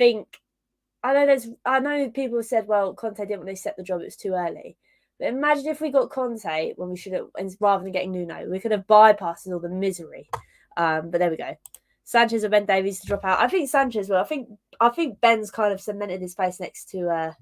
know people have said, well, Conte didn't want to accept the job, it was too early. But imagine if we got Conte when we should have, rather than getting Nuno, we could have bypassed all the misery. But there we go. Sanchez or Ben Davies to drop out. I think Sanchez will. I think Ben's kind of cemented his place next to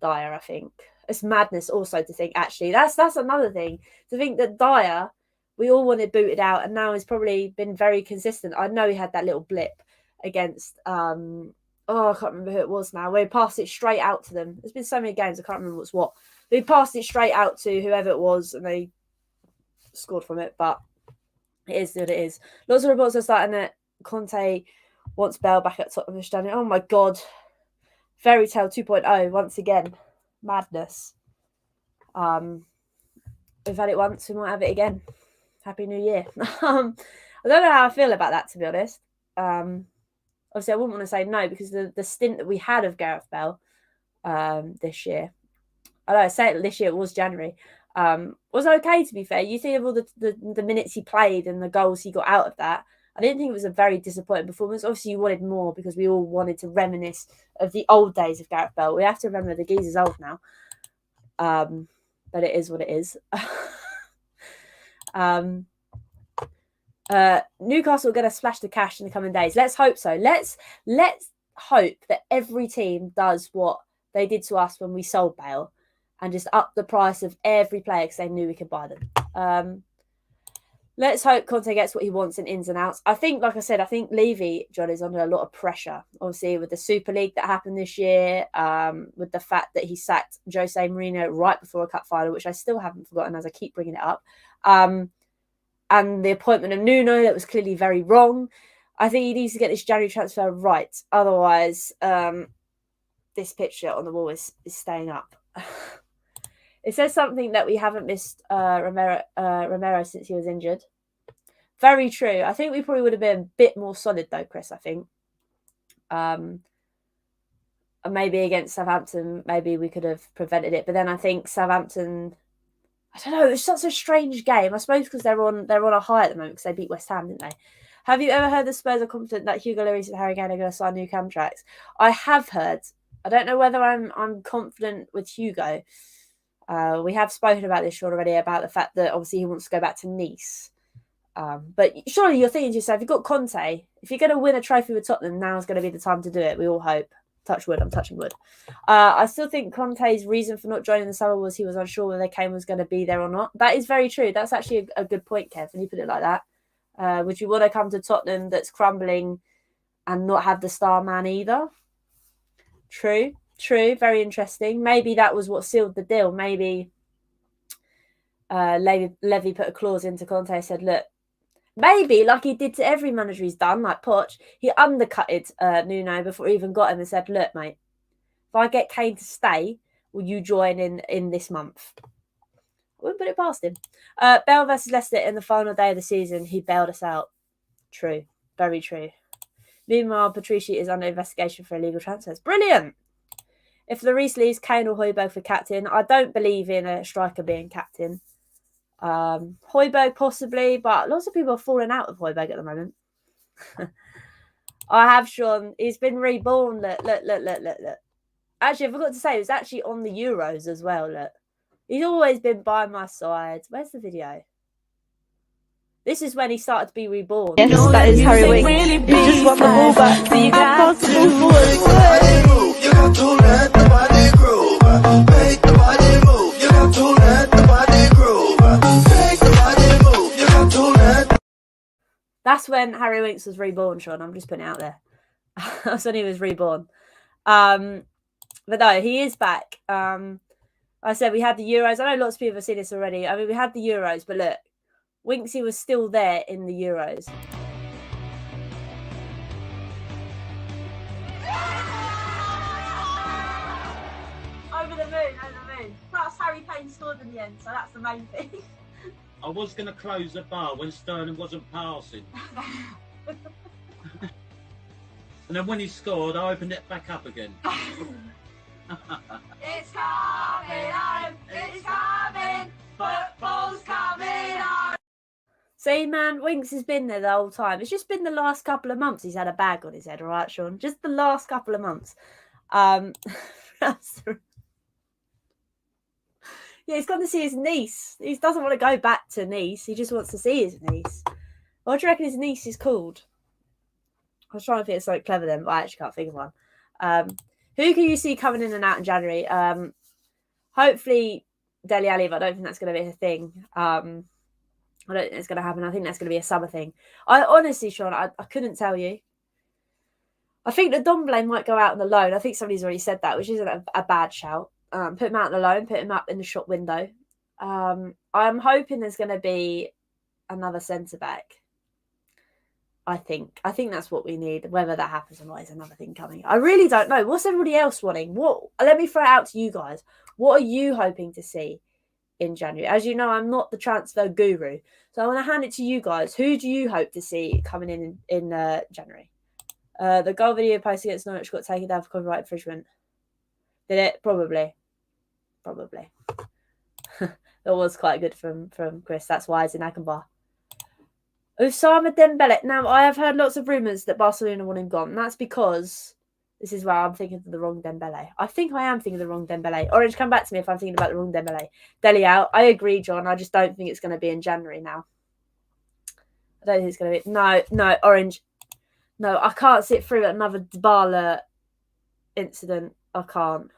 Dier. I think it's madness also to think, actually, that's another thing, to think that Dier, we all wanted booted out, and now he's probably been very consistent. I know he had that little blip against I can't remember who it was now, where he passed it straight out to them. There's been so many games, I can't remember what's what. They passed it straight out to whoever it was, and they scored from it. But it is what it is. Lots of reports are starting that Conte wants Bell back at Tottenham. Oh my God. Fairy Tale 2.0 once again. Madness. we've had it once, we might have it again. Happy New Year. I don't know how I feel about that, to be honest. Obviously, I wouldn't want to say no because the stint that we had of Gareth Bale this year, I say it this year, it was January, was okay, to be fair. You think of all the minutes he played and the goals he got out of that. I didn't think it was a very disappointing performance. Obviously, you wanted more because we all wanted to reminisce of the old days of Gareth Bale. We have to remember the geezer's old now. But it is what it is. Newcastle are going to splash the cash in the coming days. Let's hope so. Let's hope that every team does what they did to us when we sold Bale and just up the price of every player because they knew we could buy them. Let's hope Conte gets what he wants in ins and outs. I think, like I said, Levy, John, is under a lot of pressure. Obviously, with the Super League that happened this year, with the fact that he sacked Jose Mourinho right before a cup final, which I still haven't forgotten as I keep bringing it up. And the appointment of Nuno, that was clearly very wrong. I think he needs to get this January transfer right. Otherwise, this picture on the wall is staying up. It says something that we haven't missed Romero since he was injured. Very true. I think we probably would have been a bit more solid though, Chris, I think. Maybe against Southampton, maybe we could have prevented it. But then I think Southampton, I don't know, it was such a strange game. I suppose because they're on a high at the moment because they beat West Ham, didn't they? Have you ever heard the Spurs are confident that Hugo Lloris and Harry Kane are going to sign new contracts? I have heard. I don't know whether I'm confident with Hugo. We have spoken about this already, about the fact that obviously he wants to go back to Nice. But surely you're thinking to yourself, you've got Conte. If you're going to win a trophy with Tottenham, now's going to be the time to do it. We all hope. Touch wood. I'm touching wood. I still think Conte's reason for not joining the summer was he was unsure whether Kane was going to be there or not. That is very true. That's actually a good point, Kev, when you put it like that. Would you want to come to Tottenham that's crumbling and not have the star man either? True. Very interesting. Maybe that was what sealed the deal. Maybe Levy put a clause into Conte and said, look, maybe like he did to every manager he's done, like Poch, he undercutted Nuno before he even got him and said, look, mate, if I get Kane to stay, will you join in this month? I wouldn't put it past him. Bale versus Leicester in the final day of the season, he bailed us out. True. Very true. Meanwhile, Patrici is under investigation for illegal transfers. Brilliant. If Lloris leaves, Kane or Højbjerg for captain. I don't believe in a striker being captain. Højbjerg possibly, but lots of people are falling out of Højbjerg at the moment. I have Sean. He's been reborn. Look. Actually, I forgot to say, he was actually on the Euros as well. Look. He's always been by my side. Where's the video? This is when he started to be reborn. Yes, that is Harry Winks. You just want the ball back, so you got to move forward. You got to let the body groove. Make the body move. You got to let the body groove. Make the body move. You got to let. That's when Harry Winks was reborn, Sean. I'm just putting it out there. That's when he was reborn. But no, he is back. I said we had the Euros. I know lots of people have seen this already. I mean, we had the Euros, but look, Winksy was still there in the Euros. Over the moon. Plus, Harry Kane scored in the end, so that's the main thing. I was going to close the bar when Sterling wasn't passing. And then when he scored, I opened it back up again. It's coming home, it's coming, football's coming home. See, man, Winks has been there the whole time. It's just been the last couple of months he's had a bag on his head, all right, Sean? Just the last couple of months. Yeah, he's gone to see his niece. He doesn't want to go back to Nice. He just wants to see his niece. What do you reckon his niece is called? I was trying to think of something clever then, but I actually can't think of one. Who can you see coming in and out in January? Hopefully Dele Alli, but I don't think that's going to be a thing. I don't think it's going to happen. I think that's going to be a summer thing. I honestly, Sean, I couldn't tell you. I think that Domblé might go out on the loan. I think somebody's already said that, which isn't a bad shout. Put him out on the loan, put him up in the shop window. I'm hoping there's going to be another centre-back. I think that's what we need. Whether that happens or not is another thing coming. I really don't know. What's everybody else wanting? Let me throw it out to you guys. What are you hoping to see in January? As you know, I'm not the transfer guru, so I want to hand it to you guys. Who do you hope to see coming in January? The goal video post against Norwich got taken down for copyright infringement. Did it? Probably. That was quite good from Chris. That's why it's in Akanbar. Osama Dembele. Now, I have heard lots of rumours that Barcelona want him gone. And that's because this is where I'm thinking of the wrong Dembele. I think I am thinking of the wrong Dembele. Orange, come back to me if I'm thinking about the wrong Dembele. Dele out. I agree, John. I just don't think it's going to be in January now. I don't think it's going to be. No, Orange. No, I can't sit through another Dybala incident. I can't.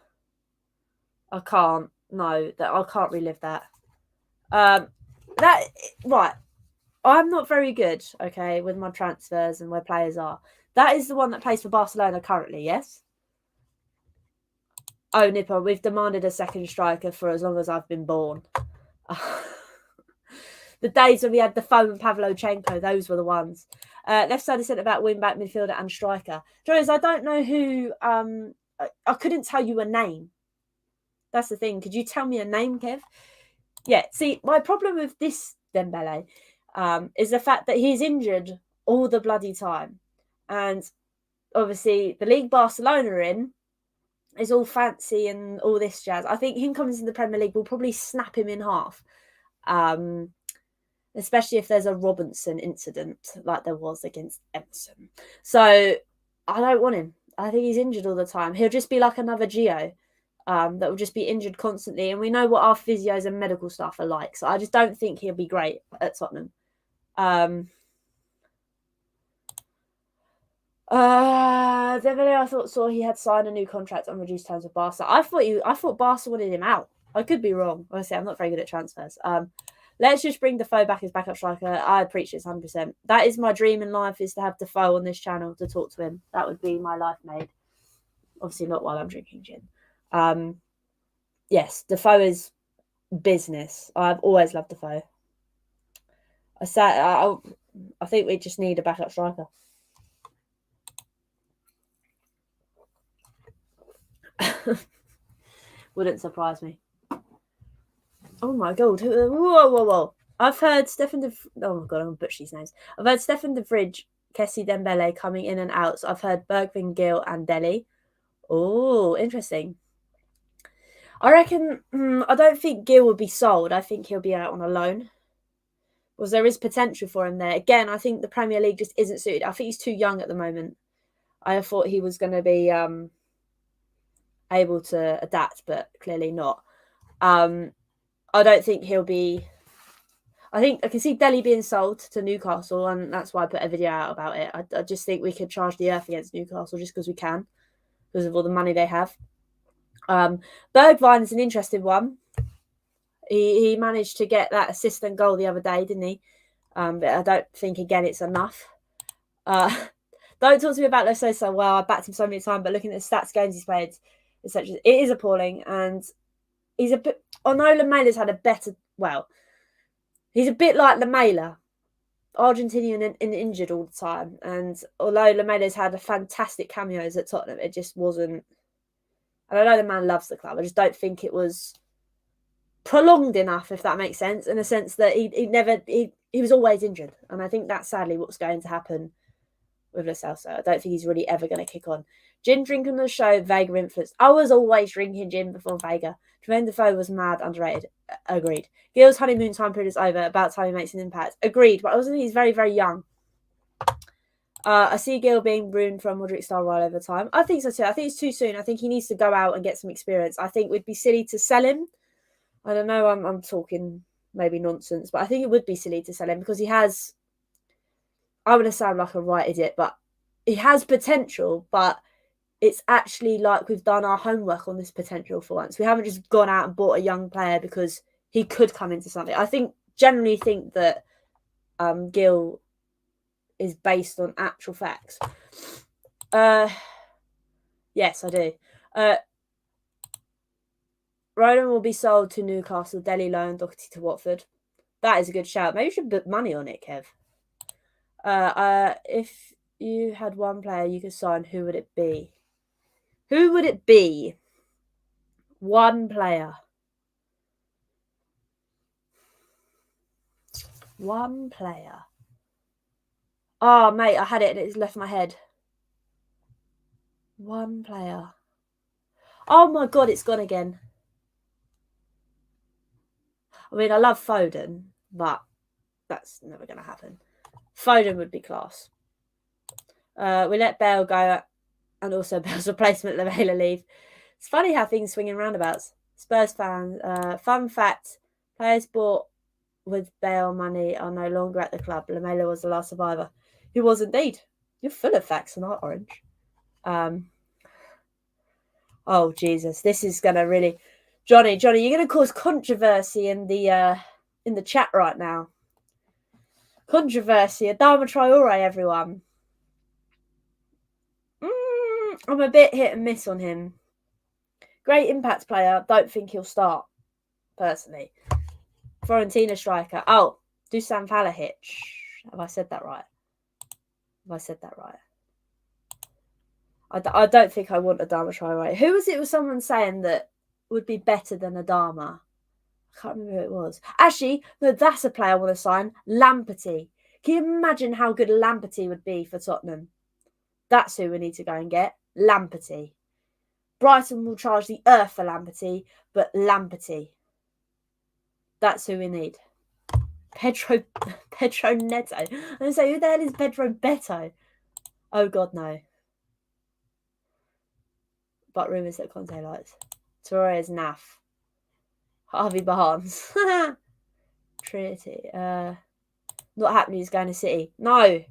No, I can't relive that. Right. I'm not very good, okay, with my transfers and where players are. That is the one that plays for Barcelona currently, yes? Oh, Nipper, we've demanded a second striker for as long as I've been born. The days when we had Defoe and Pavlochenko, those were the ones. Left-sided centre-back, wing-back, midfielder and striker. Joyce, I don't know who... I couldn't tell you a name. That's the thing. Could you tell me a name, Kev? Yeah, see, my problem with this Dembele is the fact that he's injured all the bloody time. And obviously, the league Barcelona are in is all fancy and all this jazz. I think him coming into the Premier League will probably snap him in half. Especially if there's a Robinson incident like there was against Everton. So I don't want him. I think he's injured all the time. He'll just be like another Gio that will just be injured constantly. And we know what our physios and medical staff are like. So I just don't think he'll be great at Tottenham. Definitely, I saw he had signed a new contract on reduced terms with Barca. I thought Barca wanted him out. I could be wrong. Honestly, I'm not very good at transfers. Let's just bring Defoe back as backup striker. I preach this 100%. That is my dream in life, is to have Defoe on this channel to talk to him. That would be my life made. Obviously not while I'm drinking gin. Yes, Defoe is business. I've always loved Defoe. I think we just need a backup striker. Wouldn't surprise me. Oh my god! Whoa! I've heard oh my god, I'm gonna butcher these names. I've heard Stefan de Vrij, Kessie Dembele coming in and out. So I've heard Bergvin, Gill, and Dele. Oh, interesting. I reckon. I don't think Gill would be sold. I think he'll be out on a loan. Because there is potential for him there. Again, I think the Premier League just isn't suited. I think he's too young at the moment. I thought he was going to be able to adapt, but clearly not. I don't think he'll be... I think I can see Dele being sold to Newcastle, and that's why I put a video out about it. I just think we could charge the earth against Newcastle just because we can, because of all the money they have. Bergwijn is an interesting one. He managed to get that assist and goal the other day, didn't he? But I don't think, again, it's enough. Don't talk to me about Lo so well. I backed him so many times, but looking at the stats, games he's played, it is appalling. And he's a bit... Although Lamela's had a better... Well, he's a bit like Lamela, Argentinian and injured all the time. And although Lamela's had a fantastic cameos at Tottenham, it just wasn't... And I know the man loves the club. I just don't think it was prolonged enough, if that makes sense, in a sense that he was always injured. And I think that's sadly what's going to happen with Lo Celso. I don't think he's really ever going to kick on. Gin drinking on the show, Vega influence. I was always drinking gin before Vega. Jermaine Defoe was mad, underrated. Agreed. Gill's honeymoon time period is over. About time he makes an impact. Agreed. But I also think he's very, very young. I see Gill being ruined from Modric style role over time. I think so too. I think it's too soon. I think he needs to go out and get some experience. I think it would be silly to sell him. I don't know. I'm talking maybe nonsense, but I think it would be silly to sell him because he has... I'm going to sound like a right idiot, but he has potential, but it's actually like we've done our homework on this potential for once. We haven't just gone out and bought a young player because he could come into something. I generally think that Gill is based on actual facts. Yes, I do. Roland will be sold to Newcastle, Dele loan, Doherty to Watford. That is a good shout. Maybe you should put money on it, Kev. If you had one player you could sign, who would it be? Who would it be? One player. One player. Oh, mate, I had it and it's left my head. One player. Oh my God, it's gone again. I mean, I love Foden, but that's never going to happen. Foden would be class. We let Bale go, and also Bale's replacement, Lamela, leave. It's funny how things swing in roundabouts. Spurs fans, fun fact, players bought with Bale money are no longer at the club. Lamela was the last survivor. He was indeed. You're full of facts tonight, Orange. Oh, Jesus. This is going to really... Johnny, you're going to cause controversy in the chat right now. Controversy. Adama Traore, everyone. I'm a bit hit and miss on him. Great impact player. Don't think he'll start, personally. Fiorentina striker. Oh, Dusan Vlahovic. Have I said that right? I don't think I want Adama Traore. Who was it? Was someone saying that would be better than Adama? I can't remember who it was. Actually, no, that's a player I want to sign. Lamperty. Can you imagine how good Lamperty would be for Tottenham? That's who we need to go and get. Lamperty. Brighton will charge the earth for Lamperty, but Lamperty. That's who we need. Pedro Neto. I'm going to say, who the hell is Pedro Beto? Oh, God, no. But rumours that Conte likes. Torres Naff. Harvey Barnes. Trinity. Not happening. He's going to City. No,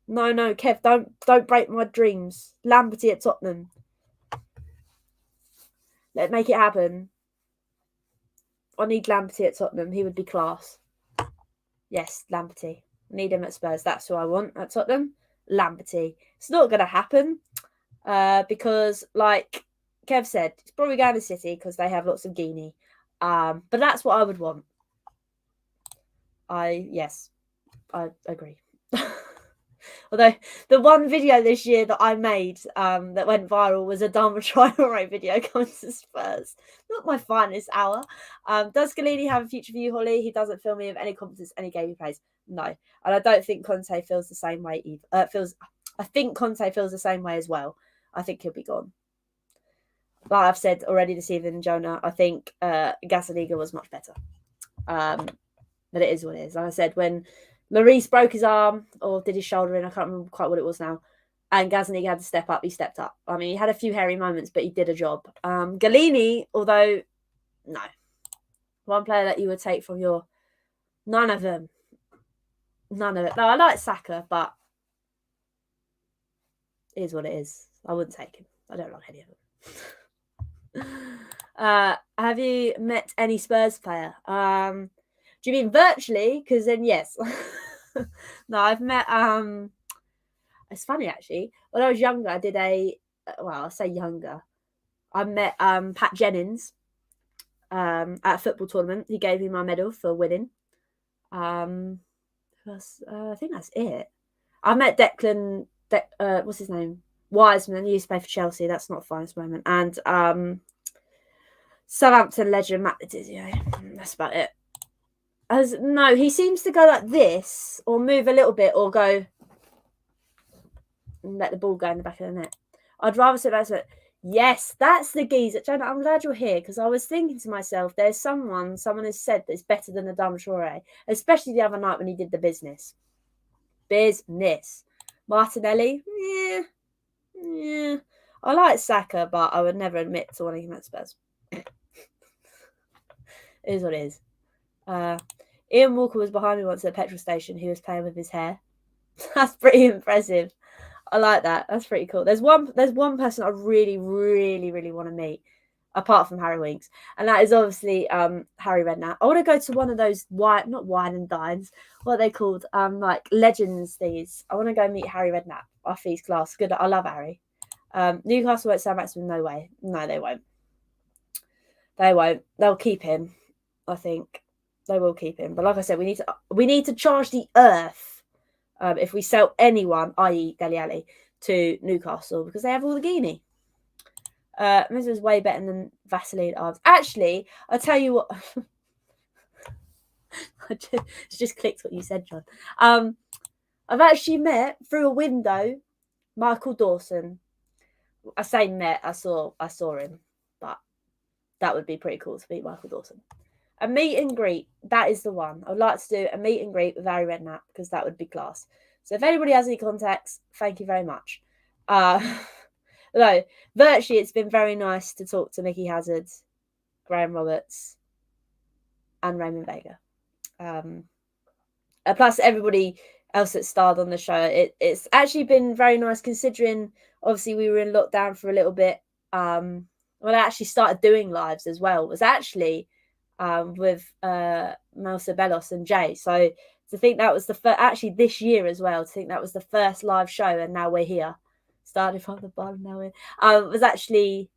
Kev, don't break my dreams. Lamperty at Tottenham. Let's make it happen. I need Lamperty at Tottenham. He would be class. Yes, Lamperty. Need him at Spurs. That's who I want at Tottenham. Lamperty. It's not going to happen because, like Kev said, it's probably going to City because they have lots of Guinea. But that's what I would want. Yes, I agree. Although the one video this year that I made that went viral was a Adama Traore video coming to Spurs. Not my finest hour. Does Galini have a future for you, Hollie? He doesn't fill me with any confidence any game he plays. No. And I don't think Conte feels the same way either. I think Conte feels the same way as well. I think he'll be gone. Like I've said already this evening, Jonah, I think Gazzaniga was much better. But it is what it is. Like I said, when Lloris broke his arm or did his shoulder in, I can't remember quite what it was now, and Gazzaniga had to step up, he stepped up. I mean, he had a few hairy moments, but he did a job. Galini, although, no. One player that you would take from your... None of them. None of it. No, I like Saka, but it is what it is. I wouldn't take him. I don't like any of them. Have you met any Spurs player? Do you mean virtually? Because then, yes. No, I've met... It's funny, actually. When I was younger, I did well, I say younger. I met Pat Jennings at a football tournament. He gave me my medal for winning. I think that's it. I met Declan... what's his name? Wiseman. He used to play for Chelsea. That's not a finest moment. And Southampton legend Matt Letizia. That's about it. No, he seems to go like this, or move a little bit, or go and let the ball go in the back of the net. I'd rather sit back. Yes, that's the geezer. Jonah, I'm glad you're here because I was thinking to myself, there's someone has said that it's better than Adama Traore, especially the other night when he did the business. Martinelli, yeah. I like Saka, but I would never admit to wanting him at Spurs. It is what it is. Ian Walker was behind me once at the petrol station. He was playing with his hair. That's pretty impressive. I like that. That's pretty cool. There's one person I really, really, really want to meet, apart from Harry Winks, and that is obviously Harry Redknapp. I want to go to one of those not wine and dines. What are they called? Like legends things. I want to go meet Harry Redknapp. I think he's class. Good. I love Harry. Newcastle won't sell Maximum. No way. No, they won't. They won't. They'll keep him. I think. They will keep him, but like I said, we need to charge the earth if we sell anyone, i.e. Dele Alli, to Newcastle because they have all the Guinea. This was way better than Vaseline arms. Actually, I'll tell you what. just clicked what you said, John. I've actually met through a window Michael Dawson. I say met, I saw him, but that would be pretty cool to meet Michael Dawson. A meet and greet, that is the one. I would like to do a meet and greet with Harry Redknapp because that would be class. So if anybody has any contacts, thank you very much. No, virtually it's been very nice to talk to Mickey Hazard, Graham Roberts, and Raymond Vega. Plus everybody else that starred on the show. It's actually been very nice considering obviously we were in lockdown for a little bit. When I actually started doing lives as well was actually with Melsa Bellos and Jay. So to think that was the first, actually this year as well, to think that was the first live show and now we're here. Started from the bottom, now we're was actually,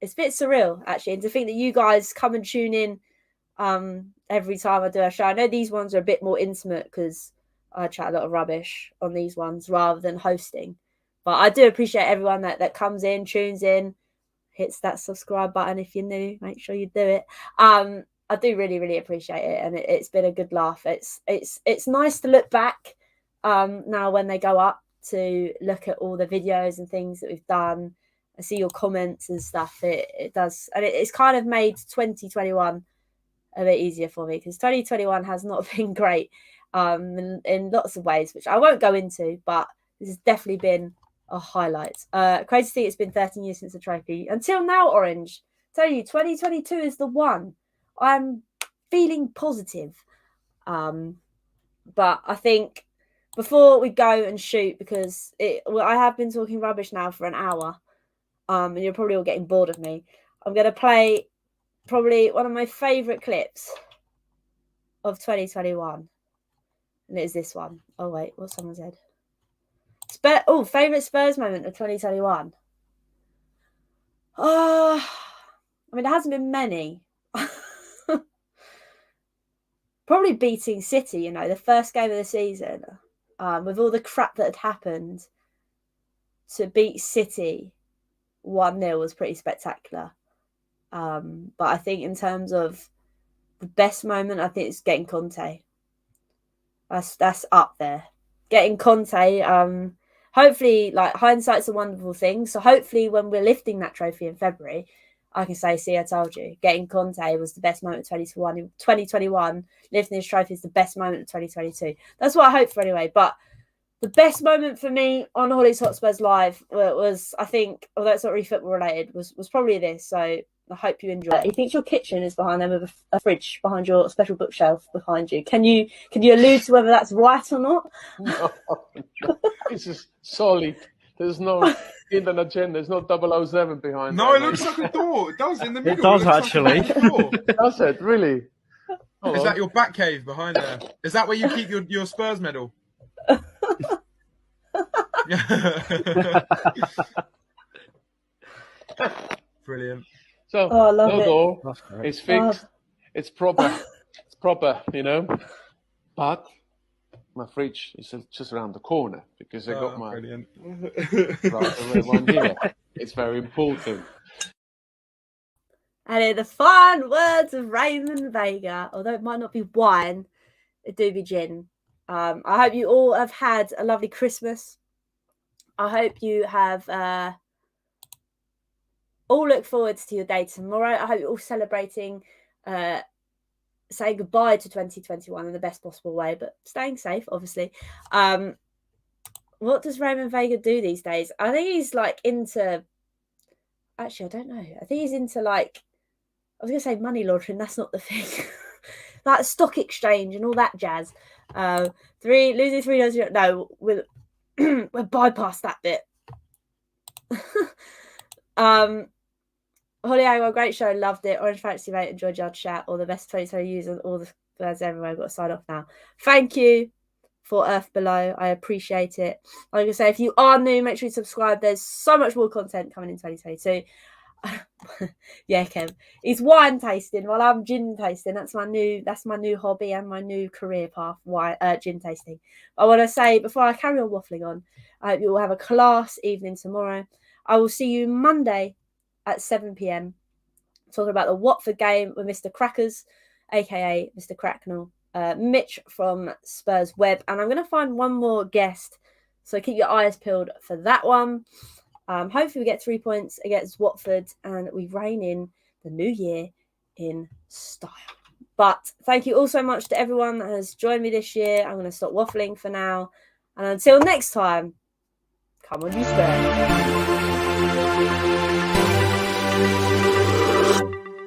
it's a bit surreal actually. And to think that you guys come and tune in every time I do a show. I know these ones are a bit more intimate because I chat a lot of rubbish on these ones rather than hosting. But I do appreciate everyone that comes in, tunes in, hits that subscribe button. If you're new, make sure you do it. I do really, really appreciate it, and it's been a good laugh. It's nice to look back now when they go up to look at all the videos and things that we've done. I see your comments and stuff. It does, and it's kind of made 2021 a bit easier for me because 2021 has not been great in lots of ways, which I won't go into, but this has definitely been a highlight. Crazy to see it's been 13 years since the trophy. Until now, Orange, tell you 2022 is the one. I'm feeling positive. But I think before we go and shoot, because I have been talking rubbish now for an hour, and you're probably all getting bored of me, I'm going to play probably one of my favourite clips of 2021. And it is this one. Oh, wait, what's someone said? Favourite Spurs moment of 2021. I mean, there hasn't been many. Probably beating City, the first game of the season, with all the crap that had happened, to beat City 1-0 was pretty spectacular. But I think in terms of the best moment, I think it's getting Conte. That's up there. Getting Conte, hopefully, like, hindsight's a wonderful thing. So hopefully when we're lifting that trophy in February, I can say, see, I told you. Getting Conte was the best moment of 2021. Lifting this trophy is the best moment of 2022. That's what I hope for anyway. But the best moment for me on Hollie's Hotspurs Live was, I think, although it's not really football related, was probably this. So I hope you enjoy it. He thinks your kitchen is behind them with a fridge behind your special bookshelf behind you. Can you allude to whether that's right or not? No. It's just solid. There's no hidden agenda. There's no 007 behind. No, it looks like a door. It does in the middle. It does actually. Like Does it really? Is that your bat cave behind there? Is that where you keep your Spurs medal? Brilliant. So I love no it. door. It's fixed. It's proper. It's proper, But my fridge is just around the corner because I got my red one here. It's very important. And in the fine words of Raymond Vega, although it might not be wine, it do be gin. I hope you all have had a lovely Christmas. I hope you have all look forward to your day tomorrow. I hope you're all celebrating, saying goodbye to 2021 in the best possible way, but staying safe, obviously. What does Raymond Vega do these days? I think he's like into... Actually, I don't know. I think he's into like... I was going to say money laundering. That's not the thing. Like stock exchange and all that jazz. Losing 3-0. No, we'll bypass that bit. Hollie, a great show, loved it. Orange Fantasy Mate, enjoyed your chat. All the best 2020 news and all the birds everywhere. I've got to sign off now. Thank you for Earth Below. I appreciate it. Like I say, if you are new, make sure you subscribe. There's so much more content coming in 2022. Yeah, Kev. It's wine tasting while I'm gin tasting. That's my new hobby and my new career path. Gin tasting. I want to say before I carry on waffling on, I hope you all have a class evening tomorrow. I will see you Monday at 7 p.m. talking about the Watford game with Mr. Crackers, aka Mr. Cracknell. Mitch from Spurs Web, and I'm going to find one more guest, so keep your eyes peeled for that one. Hopefully we get 3 points against Watford and we rein in the new year in style. But thank you all so much to everyone that has joined me this year. I'm going to stop waffling for now, and until next time, come on you Spurs.